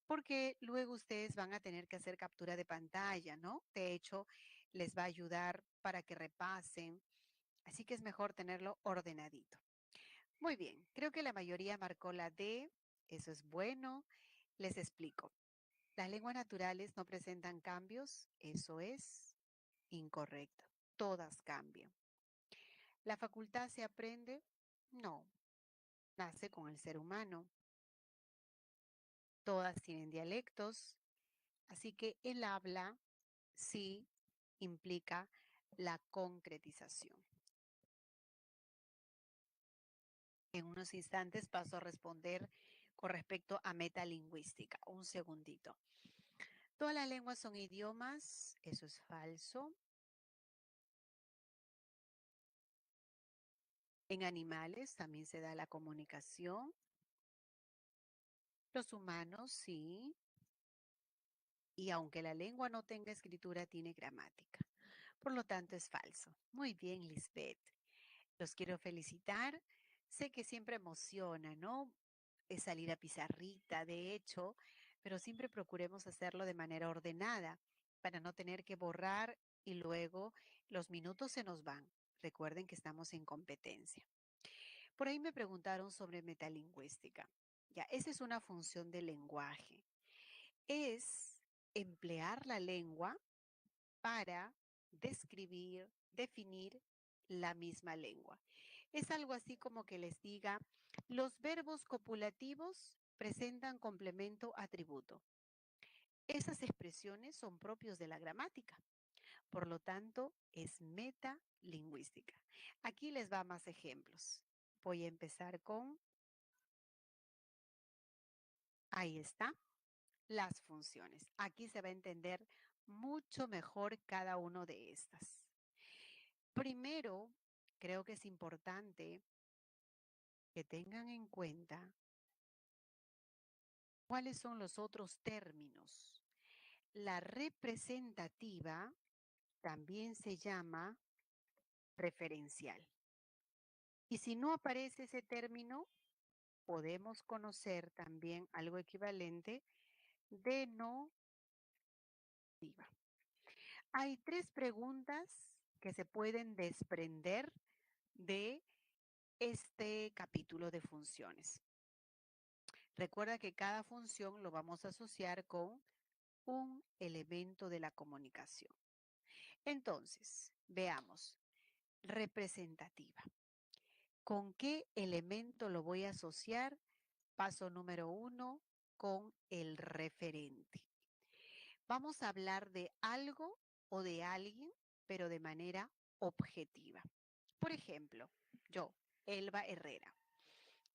porque luego ustedes van a tener que hacer captura de pantalla, ¿no? De hecho, les va a ayudar para que repasen, así que es mejor tenerlo ordenadito. Muy bien, creo que la mayoría marcó la D, eso es bueno. Les explico. Las lenguas naturales no presentan cambios, eso es incorrecto. Todas cambian. ¿La facultad se aprende? No, nace con el ser humano. Todas tienen dialectos, así que el habla sí implica la concretización. En unos instantes paso a responder con respecto a metalingüística. Un segundito. Todas las lenguas son idiomas, eso es falso. En animales también se da la comunicación. Los humanos sí. Y aunque la lengua no tenga escritura, tiene gramática. Por lo tanto, es falso. Muy bien, Lisbeth. Los quiero felicitar. Sé que siempre emociona, ¿no? Es salir a pizarrita, de hecho, pero siempre procuremos hacerlo de manera ordenada para no tener que borrar y luego los minutos se nos van. Recuerden que estamos en competencia. Por ahí me preguntaron sobre metalingüística. Ya, esa es una función del lenguaje. Es emplear la lengua para describir, definir la misma lengua. Es algo así como que les diga, los verbos copulativos presentan complemento atributo. Esas expresiones son propios de la gramática, por lo tanto, es metalingüística. Aquí les va más ejemplos. Voy a empezar con, ahí está, las funciones. Aquí se va a entender mucho mejor cada uno de estas. Primero, creo que es importante que tengan en cuenta cuáles son los otros términos. La representativa también se llama referencial. Y si no aparece ese término, podemos conocer también algo equivalente denotativa. Hay tres preguntas que se pueden desprender de este capítulo de funciones. Recuerda que cada función lo vamos a asociar con un elemento de la comunicación. Entonces, veamos, representativa. ¿Con qué elemento lo voy a asociar? Paso número 1, con el referente. Vamos a hablar de algo o de alguien, pero de manera objetiva. Por ejemplo, yo, Elba Herrera.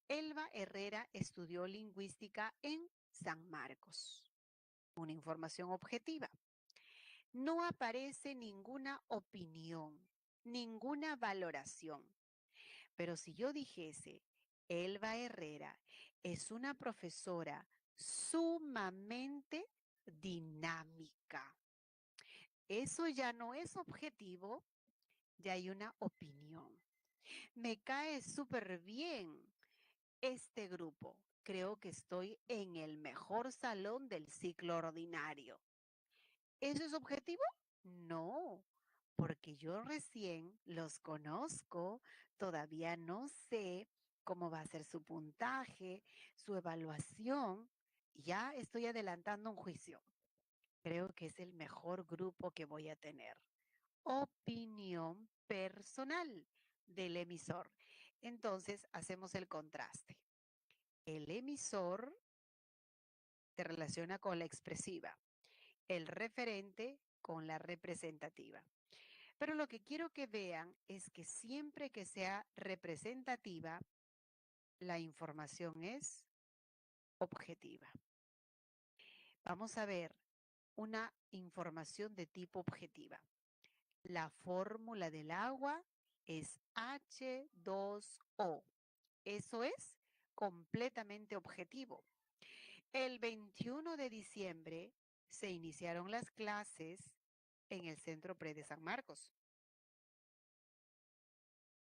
Elba Herrera estudió lingüística en San Marcos. Una información objetiva. No aparece ninguna opinión, ninguna valoración. Pero si yo dijese, Elba Herrera es una profesora sumamente dinámica. Eso ya no es objetivo, ya hay una opinión. Me cae súper bien este grupo. Creo que estoy en el mejor salón del ciclo ordinario. ¿Eso es objetivo? No, porque yo recién los conozco, todavía no sé cómo va a ser su puntaje, su evaluación. Ya estoy adelantando un juicio. Creo que es el mejor grupo que voy a tener. Opinión personal del emisor. Entonces hacemos el contraste. El emisor se relaciona con la expresiva, el referente con la representativa. Pero lo que quiero que vean es que siempre que sea representativa, la información es objetiva. Vamos a ver una información de tipo objetiva. La fórmula del agua es H2O. Eso es completamente objetivo. El 21 de diciembre se iniciaron las clases en el Centro Pre de San Marcos.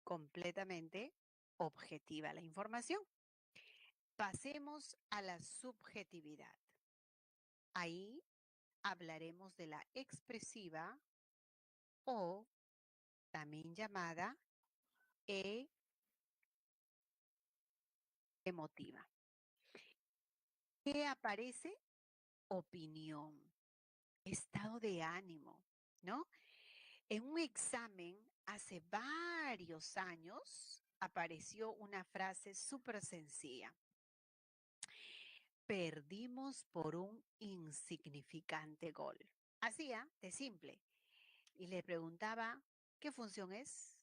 Completamente objetiva la información. Pasemos a la subjetividad. Ahí hablaremos de la expresiva o también llamada emotiva. ¿Qué aparece? Opinión, estado de ánimo, ¿no? En un examen hace varios años apareció una frase súper sencilla. Perdimos por un insignificante gol. Así, de simple. Y le preguntaba, ¿qué función es?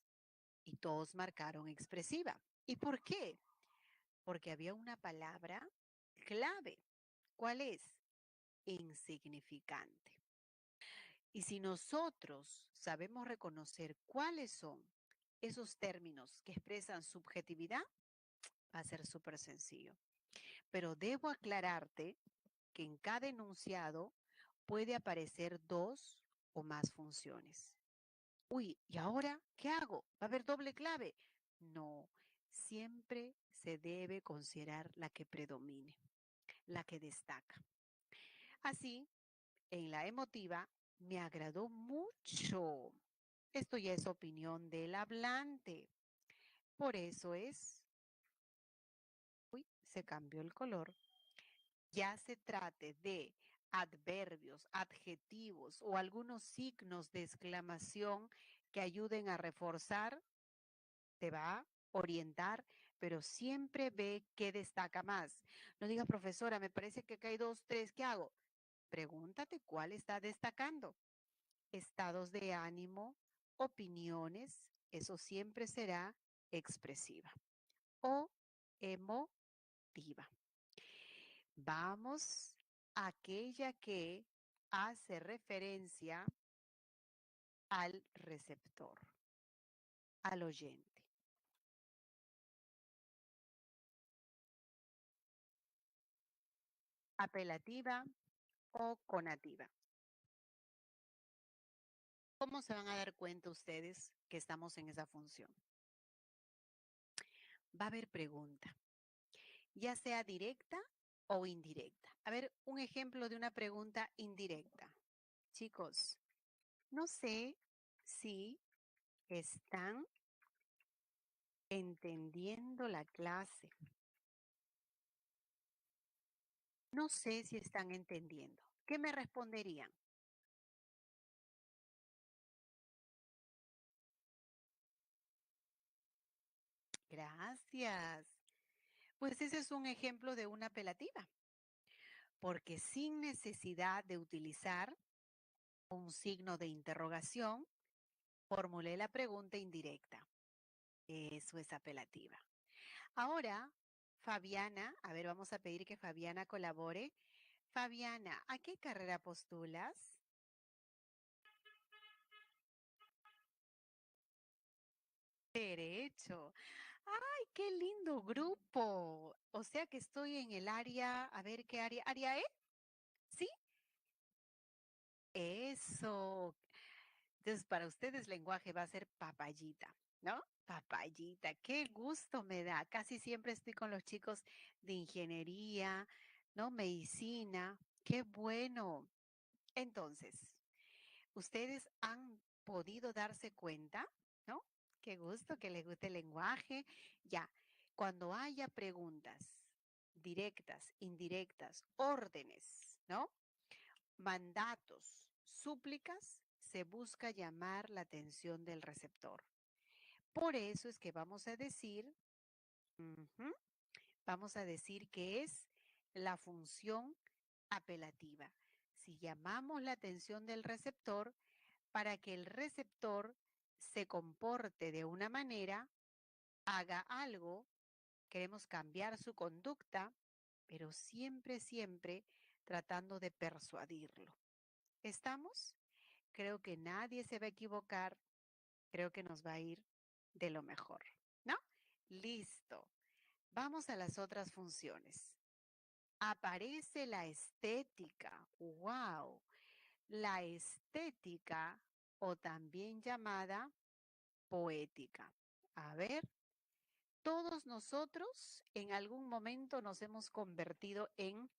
Y todos marcaron expresiva. ¿Y por qué? Porque había una palabra clave. ¿Cuál es? Insignificante. Y si nosotros sabemos reconocer cuáles son esos términos que expresan subjetividad, va a ser súper sencillo. Pero debo aclararte que en cada enunciado puede aparecer dos o más funciones. Uy, ¿y ahora qué hago? ¿Va a haber doble clave? No, siempre se debe considerar la que predomine, la que destaca. Así, en la emotiva, me agradó mucho. Esto ya es opinión del hablante. Por eso es, uy, se cambió el color. Ya se trate de adverbios, adjetivos o algunos signos de exclamación que ayuden a reforzar, te va a orientar, pero siempre ve qué destaca más. No digas, profesora, me parece que acá hay dos, tres, ¿qué hago? Pregúntate cuál está destacando. Estados de ánimo, opiniones, eso siempre será expresiva o emotiva. Vamos a aquella que hace referencia al receptor, al oyente. Apelativa o conativa. ¿Cómo se van a dar cuenta ustedes que estamos en esa función? Va a haber pregunta, ya sea directa o indirecta. A ver, un ejemplo de una pregunta indirecta. Chicos, no sé si están entendiendo la clase. No sé si están entendiendo. ¿Qué me responderían? Gracias. Pues ese es un ejemplo de una apelativa, porque sin necesidad de utilizar un signo de interrogación, formulé la pregunta indirecta. Eso es apelativa. Ahora, Fabiana, a ver, vamos a pedir que Fabiana colabore. Fabiana, ¿a qué carrera postulas? Derecho. ¡Ay, qué lindo grupo! O sea que estoy en el área, a ver qué área, ¿área E? ¿Sí? Eso. Entonces, para ustedes lenguaje va a ser papayita, ¿no? Papayita, qué gusto me da. Casi siempre estoy con los chicos de ingeniería, ¿no? Medicina. Qué bueno. Entonces, ustedes han podido darse cuenta, ¿no? Qué gusto que les guste el lenguaje. Ya, cuando haya preguntas directas, indirectas, órdenes, ¿no? Mandatos, súplicas, se busca llamar la atención del receptor. Por eso es que vamos a decir, ujú, vamos a decir que es la función apelativa. Si llamamos la atención del receptor para que el receptor se comporte de una manera, haga algo, queremos cambiar su conducta, pero siempre, siempre tratando de persuadirlo. ¿Estamos? Creo que nadie se va a equivocar, creo que nos va a ir de lo mejor, ¿no? Listo. Vamos a las otras funciones. Aparece la estética. ¡Wow! La estética o también llamada poética. A ver, todos nosotros en algún momento nos hemos convertido en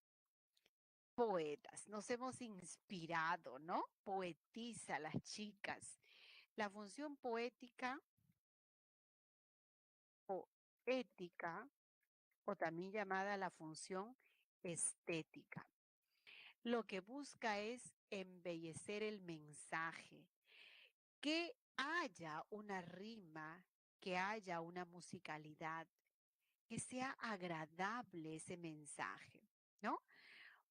poetas, nos hemos inspirado, ¿no? Poetiza las chicas. La función poética o ética, o también llamada la función estética, lo que busca es embellecer el mensaje, que haya una rima, que haya una musicalidad, que sea agradable ese mensaje, ¿no?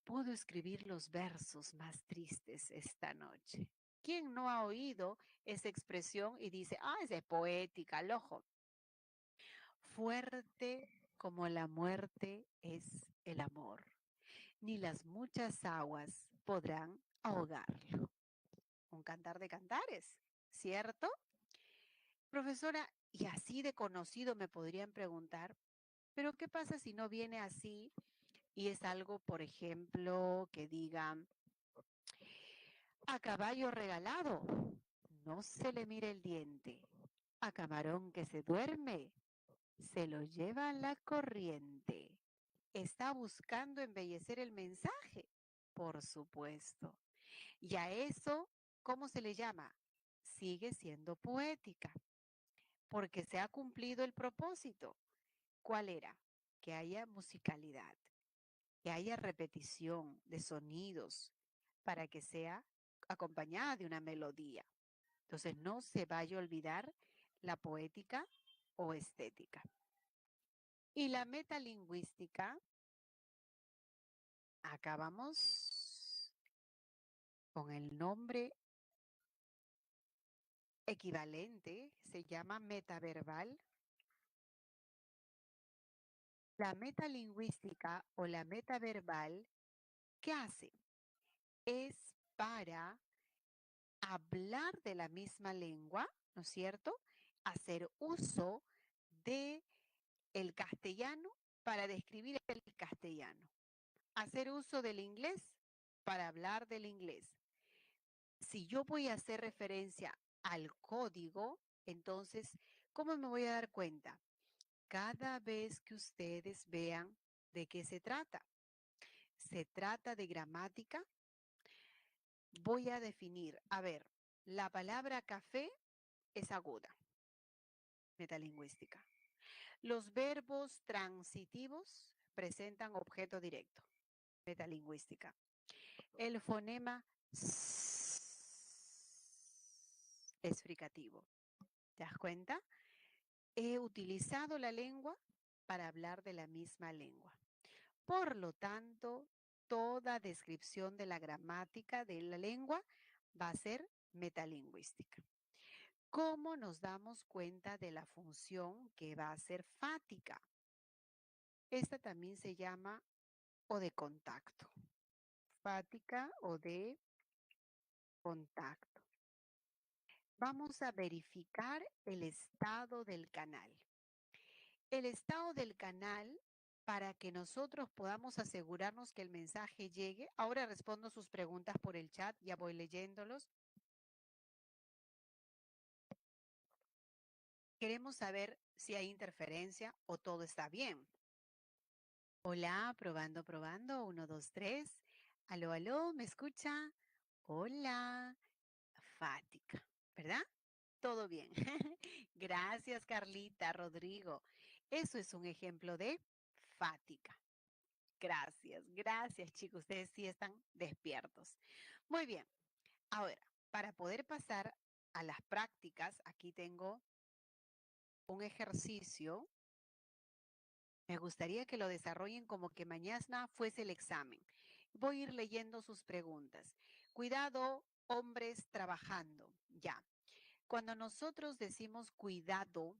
Puedo escribir los versos más tristes esta noche. ¿Quién no ha oído esa expresión y dice, ah, es de poética, al ojo? Fuerte como la muerte es el amor, ni las muchas aguas podrán ahogarlo. Un cantar de cantares, ¿cierto? Profesora, y así de conocido me podrían preguntar, pero ¿qué pasa si no viene así y es algo, por ejemplo, que diga, a caballo regalado, no se le mira el diente, a camarón que se duerme, se lo lleva la corriente? ¿Está buscando embellecer el mensaje? Por supuesto. Y a eso, ¿cómo se le llama? Sigue siendo poética, porque se ha cumplido el propósito. ¿Cuál era? Que haya musicalidad. que haya repetición de sonidos para que sea acompañada de una melodía. Entonces no se vaya a olvidar la poética o estética. Y la metalingüística, acá vamos con el nombre equivalente, se llama metaverbal. La metalingüística o la metaverbal, ¿qué hace? Es para hablar de la misma lengua, ¿no es cierto? Hacer uso de el castellano para describir el castellano. Hacer uso del inglés para hablar del inglés. Si yo voy a hacer referencia al código, entonces, ¿cómo me voy a dar cuenta? Cada vez que ustedes vean de qué se trata. Se trata de gramática. Voy a definir, a ver, la palabra café es aguda, metalingüística. Los verbos transitivos presentan objeto directo, metalingüística. El fonema es fricativo. ¿Te das cuenta? He utilizado la lengua para hablar de la misma lengua. Por lo tanto, toda descripción de la gramática de la lengua va a ser metalingüística. ¿Cómo nos damos cuenta de la función que va a ser fática? Esta también se llama o de contacto. Fática o de contacto. Vamos a verificar el estado del canal. El estado del canal, para que nosotros podamos asegurarnos que el mensaje llegue. Ahora respondo sus preguntas por el chat, ya voy leyéndolos. Queremos saber si hay interferencia o todo está bien. Hola, probando, probando. 1, 2, 3. Aló, aló, ¿me escucha? Hola, Fática, ¿verdad? Todo bien. Gracias, Carlita, Rodrigo. Eso es un ejemplo de fática. Gracias, gracias, chicos. Ustedes sí están despiertos. Muy bien. Ahora, para poder pasar a las prácticas, aquí tengo un ejercicio. Me gustaría que lo desarrollen como que mañana fuese el examen. Voy a ir leyendo sus preguntas. Cuidado, hombres trabajando. Ya. Cuando nosotros decimos cuidado,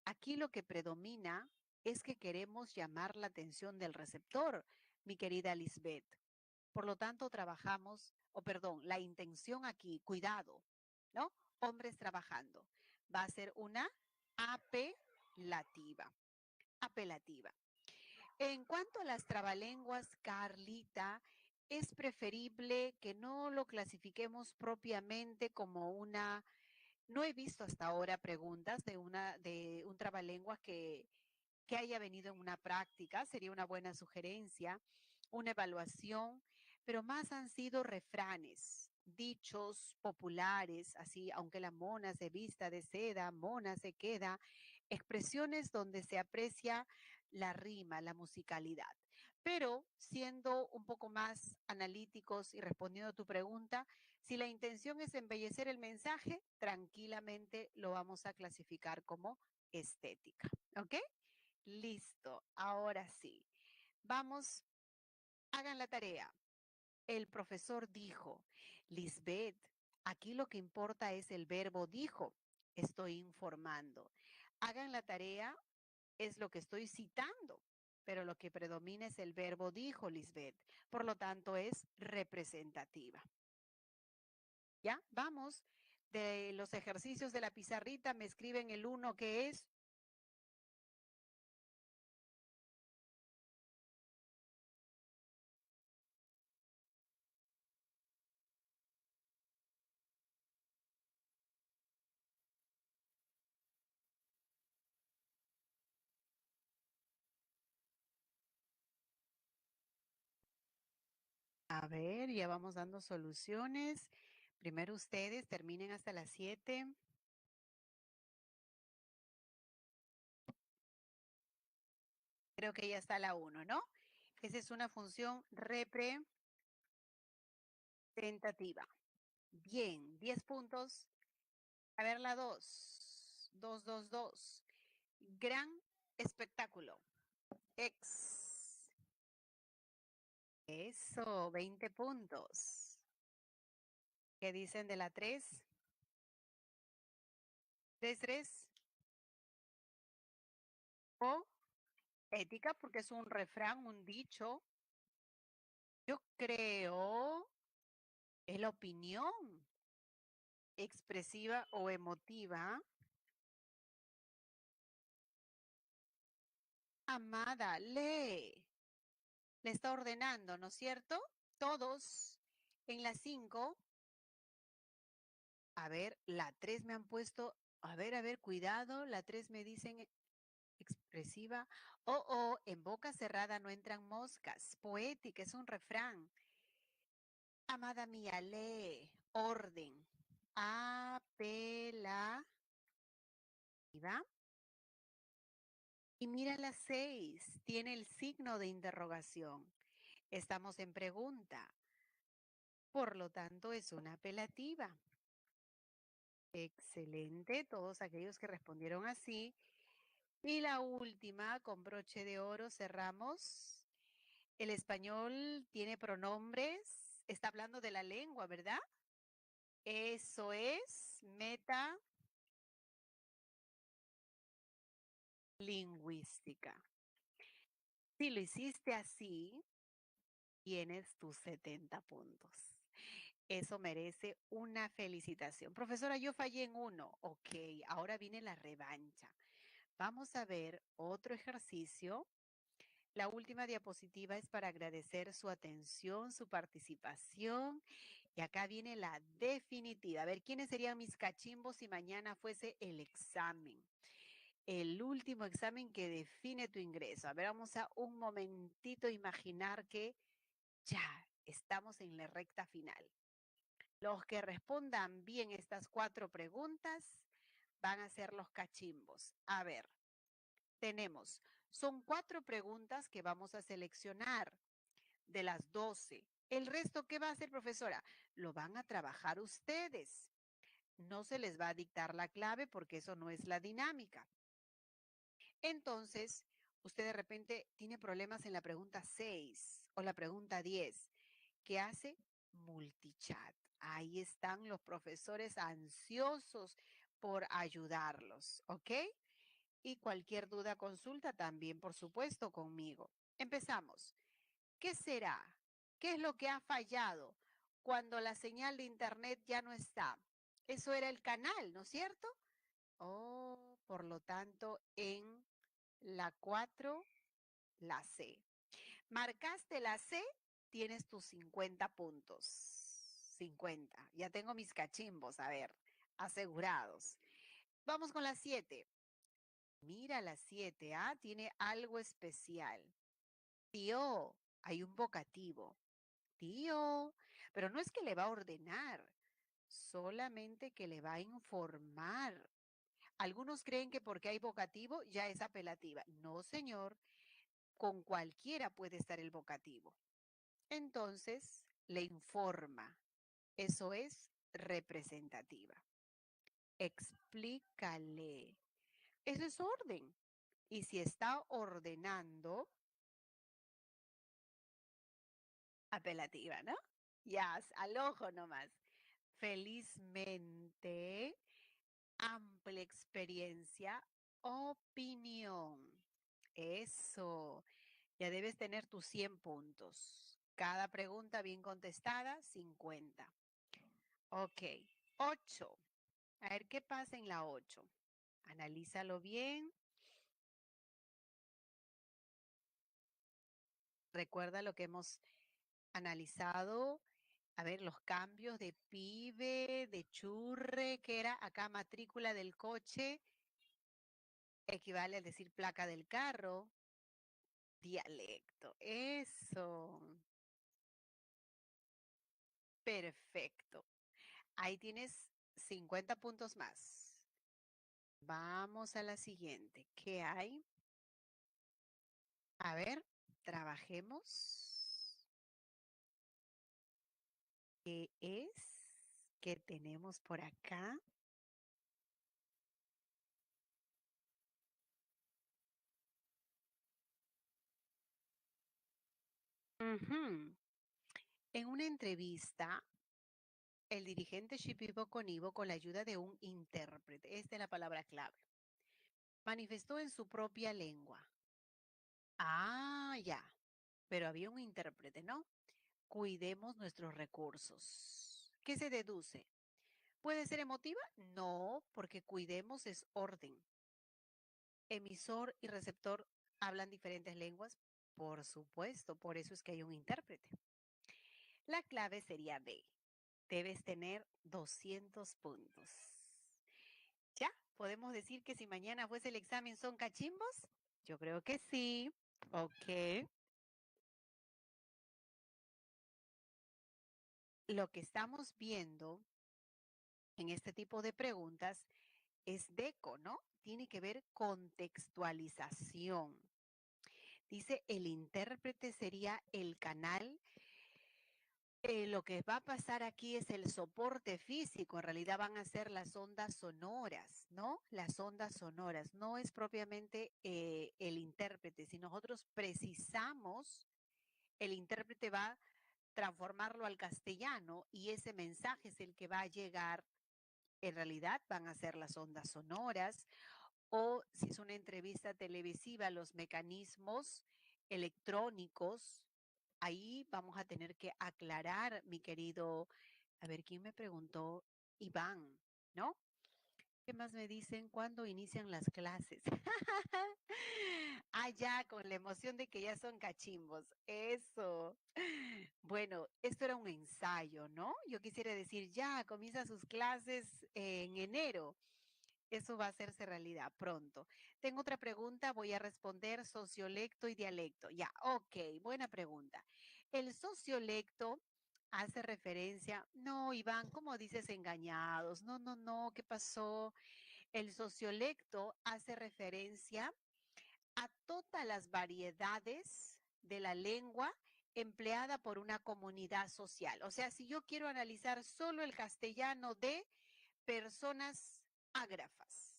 aquí lo que predomina es que queremos llamar la atención del receptor, mi querida Lisbeth. Por lo tanto, trabajamos, o perdón, la intención aquí, cuidado, ¿no? Hombres trabajando. Va a ser una apelativa. Apelativa. En cuanto a las trabalenguas, Carlita, es preferible que no lo clasifiquemos propiamente como una. No he visto hasta ahora preguntas de un trabalengua que haya venido en una práctica, sería una buena sugerencia, una evaluación, pero más han sido refranes, dichos populares, así, aunque la mona se vista de seda, mona se queda, expresiones donde se aprecia la rima, la musicalidad. Pero siendo un poco más analíticos y respondiendo a tu pregunta, si la intención es embellecer el mensaje, tranquilamente lo vamos a clasificar como estética. ¿Ok? Listo, ahora sí. Vamos, hagan la tarea. El profesor dijo, Lisbeth, aquí lo que importa es el verbo dijo. Estoy informando. Hagan la tarea, es lo que estoy citando, pero lo que predomina es el verbo dijo, Lisbeth. Por lo tanto, es representativa. ¿Ya? Vamos. De los ejercicios de la pizarrita me escriben el uno que es. A ver, ya vamos dando soluciones. Primero ustedes terminen hasta las 7. Creo que ya está la 1, ¿no? Esa es una función representativa. Bien, 10 puntos. A ver la 2. 2, 2, 2. Gran espectáculo. Ex. Eso, 20 puntos. ¿Qué dicen de la 3? 3, 3. O ética, porque es un refrán, un dicho. Yo creo es la opinión expresiva o emotiva. Amada, lee. Le está ordenando, ¿no es cierto? Todos en la 5. A ver, la 3 me han puesto. A ver, cuidado. La 3 me dicen expresiva. Oh, en boca cerrada no entran moscas. Poética, es un refrán. Amada mía, lee. Orden. Apelativa. Y mira la 6. Tiene el signo de interrogación. Estamos en pregunta. Por lo tanto, es una apelativa. Excelente, todos aquellos que respondieron así. Y la última, con broche de oro, cerramos. El español tiene pronombres. Está hablando de la lengua, ¿verdad? Eso es metalingüística. Si lo hiciste así, tienes tus 70 puntos. Eso merece una felicitación. Profesora, yo fallé en uno. Ok, ahora viene la revancha. Vamos a ver otro ejercicio. La última diapositiva es para agradecer su atención, su participación. Y acá viene la definitiva. A ver, ¿quiénes serían mis cachimbos si mañana fuese el examen? El último examen que define tu ingreso. A ver, vamos a un momentito imaginar que ya estamos en la recta final. Los que respondan bien estas 4 preguntas van a ser los cachimbos. A ver, son 4 preguntas que vamos a seleccionar de las 12. El resto, ¿qué va a hacer, profesora? Lo van a trabajar ustedes. No se les va a dictar la clave porque eso no es la dinámica. Entonces, usted de repente tiene problemas en la pregunta 6 o la pregunta 10. ¿Qué hace? Multichat. Ahí están los profesores ansiosos por ayudarlos, ¿ok? Y cualquier duda, consulta también, por supuesto, conmigo. Empezamos. ¿Qué será? ¿Qué es lo que ha fallado cuando la señal de internet ya no está? Eso era el canal, ¿no es cierto? Oh, por lo tanto, en la 4, la C. Marcaste la C, tienes tus 50 puntos. 50. Ya tengo mis cachimbos, a ver, asegurados. Vamos con la 7. Mira la 7, ¿ah? Tiene algo especial. Tío, hay un vocativo. Tío, pero no es que le va a ordenar, solamente que le va a informar. Algunos creen que porque hay vocativo ya es apelativa. No, señor, con cualquiera puede estar el vocativo. Entonces, le informa. Eso es representativa. Explícale. Eso es orden. Y si está ordenando, apelativa, ¿no? Ya, al ojo nomás. Felizmente, amplia experiencia, opinión. Eso. Ya debes tener tus 100 puntos. Cada pregunta bien contestada, 50. Ok. 8. A ver qué pasa en la 8. Analízalo bien. Recuerda lo que hemos analizado. A ver, los cambios de pibe, de churre, que era acá matrícula del coche, equivale a decir placa del carro. Dialecto. Eso. Perfecto. Ahí tienes 50 puntos más. Vamos a la siguiente. ¿Qué hay? A ver. Trabajemos. ¿Qué es? ¿Qué tenemos por acá? Ujú. En una entrevista, el dirigente Shipibo Konibo, con la ayuda de un intérprete, esta es la palabra clave, manifestó en su propia lengua. Ah, ya, pero había un intérprete, ¿no? Cuidemos nuestros recursos. ¿Qué se deduce? ¿Puede ser emotiva? No, porque cuidemos es orden. Emisor y receptor hablan diferentes lenguas. Por supuesto, por eso es que hay un intérprete. La clave sería B. Debes tener 200 puntos. ¿Ya? ¿Podemos decir que si mañana fuese el examen son cachimbos? Yo creo que sí. Ok. Lo que estamos viendo en este tipo de preguntas es DECO, ¿no? Tiene que ver contextualización. Dice, el intérprete sería el canal. Lo que va a pasar aquí es el soporte físico, en realidad van a ser las ondas sonoras, ¿no? Las ondas sonoras, no es propiamente el intérprete. Si nosotros precisamos, el intérprete va a transformarlo al castellano y ese mensaje es el que va a llegar. En realidad van a ser las ondas sonoras o si es una entrevista televisiva, los mecanismos electrónicos. Ahí vamos a tener que aclarar, mi querido, a ver, ¿quién me preguntó? Iván, ¿no? ¿Qué más me dicen? ¿Cuándo inician las clases? Ah, ya, con la emoción de que ya son cachimbos. Eso. Bueno, esto era un ensayo, ¿no? Yo quisiera decir, ya, comienza sus clases en enero. Eso va a hacerse realidad pronto. Tengo otra pregunta, voy a responder sociolecto y dialecto. Ya, ok, buena pregunta. El sociolecto hace referencia, no, Iván, ¿cómo dices engañados? No, no, no, ¿qué pasó? El sociolecto hace referencia a todas las variedades de la lengua empleada por una comunidad social. O sea, si yo quiero analizar solo el castellano de personas ágrafas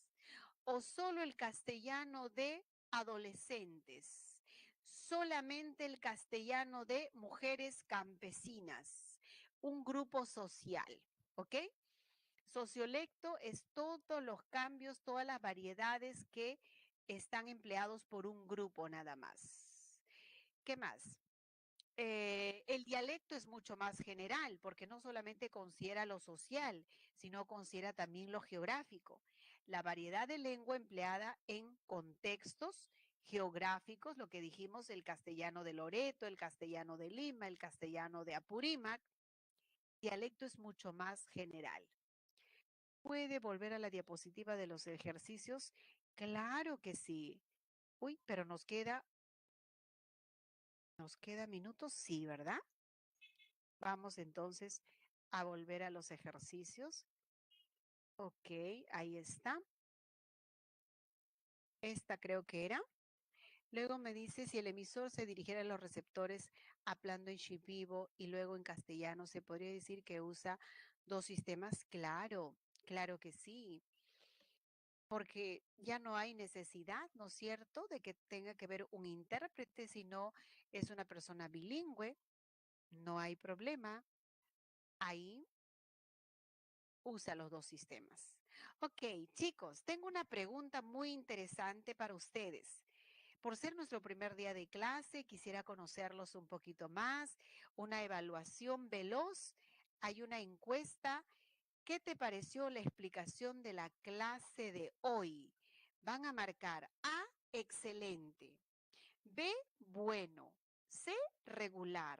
o solo el castellano de adolescentes, solamente el castellano de mujeres campesinas, un grupo social, ¿ok? Sociolecto es todos los cambios, todas las variedades que están empleados por un grupo nada más. ¿Qué más? El dialecto es mucho más general porque no solamente considera lo social, sino considera también lo geográfico. La variedad de lengua empleada en contextos geográficos, lo que dijimos, el castellano de Loreto, el castellano de Lima, el castellano de Apurímac. Dialecto es mucho más general. ¿Puede volver a la diapositiva de los ejercicios? Claro que sí. Uy, pero nos queda minutos, sí, ¿verdad? Vamos entonces a volver a los ejercicios. Ok, ahí está. Esta creo que era. Luego me dice si el emisor se dirigiera a los receptores hablando en Shipibo y luego en castellano, ¿se podría decir que usa dos sistemas? Claro, claro que sí, porque ya no hay necesidad, ¿no es cierto?, de que tenga que ver un intérprete, sino es una persona bilingüe, no hay problema. Ahí usa los dos sistemas. Ok, chicos, tengo una pregunta muy interesante para ustedes. Por ser nuestro primer día de clase, quisiera conocerlos un poquito más, una evaluación veloz. Hay una encuesta. ¿Qué te pareció la explicación de la clase de hoy? Van a marcar A, excelente, B, bueno, C, regular,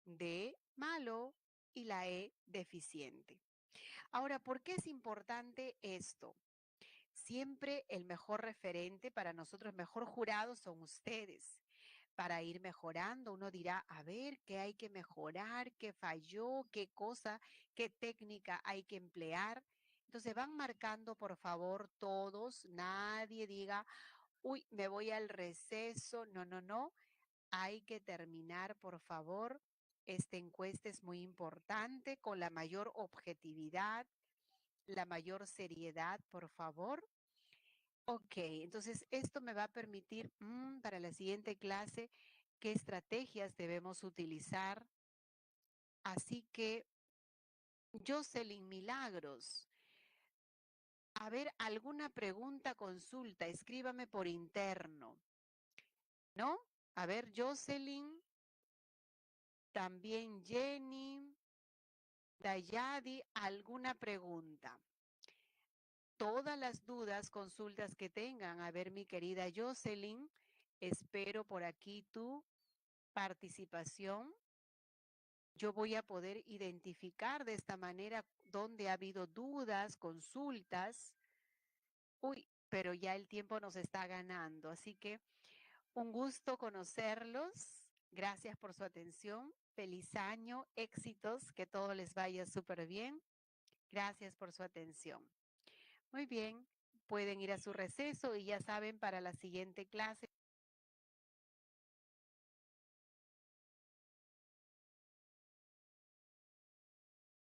D, malo y la E, deficiente. Ahora, ¿por qué es importante esto? Siempre el mejor referente para nosotros, el mejor jurado son ustedes. Para ir mejorando, uno dirá, a ver, ¿qué hay que mejorar? ¿Qué falló? ¿Qué cosa? ¿Qué técnica hay que emplear? Entonces van marcando, por favor, todos. Nadie diga, uy, me voy al receso. No, no, no. hay que terminar, por favor. Esta encuesta es muy importante, con la mayor objetividad, la mayor seriedad, por favor. Ok, entonces esto me va a permitir para la siguiente clase qué estrategias debemos utilizar. Así que, Jocelyn Milagros, a ver, alguna pregunta, consulta, escríbame por interno, ¿no? A ver, Jocelyn, también Jenny, Dayadi, ¿alguna pregunta? Todas las dudas, consultas que tengan. A ver, mi querida Jocelyn, espero por aquí tu participación. Yo voy a poder identificar de esta manera dónde ha habido dudas, consultas. Uy, pero ya el tiempo nos está ganando, así que un gusto conocerlos. Gracias por su atención. Feliz año, éxitos, que todo les vaya súper bien. Gracias por su atención. Muy bien, pueden ir a su receso y ya saben, para la siguiente clase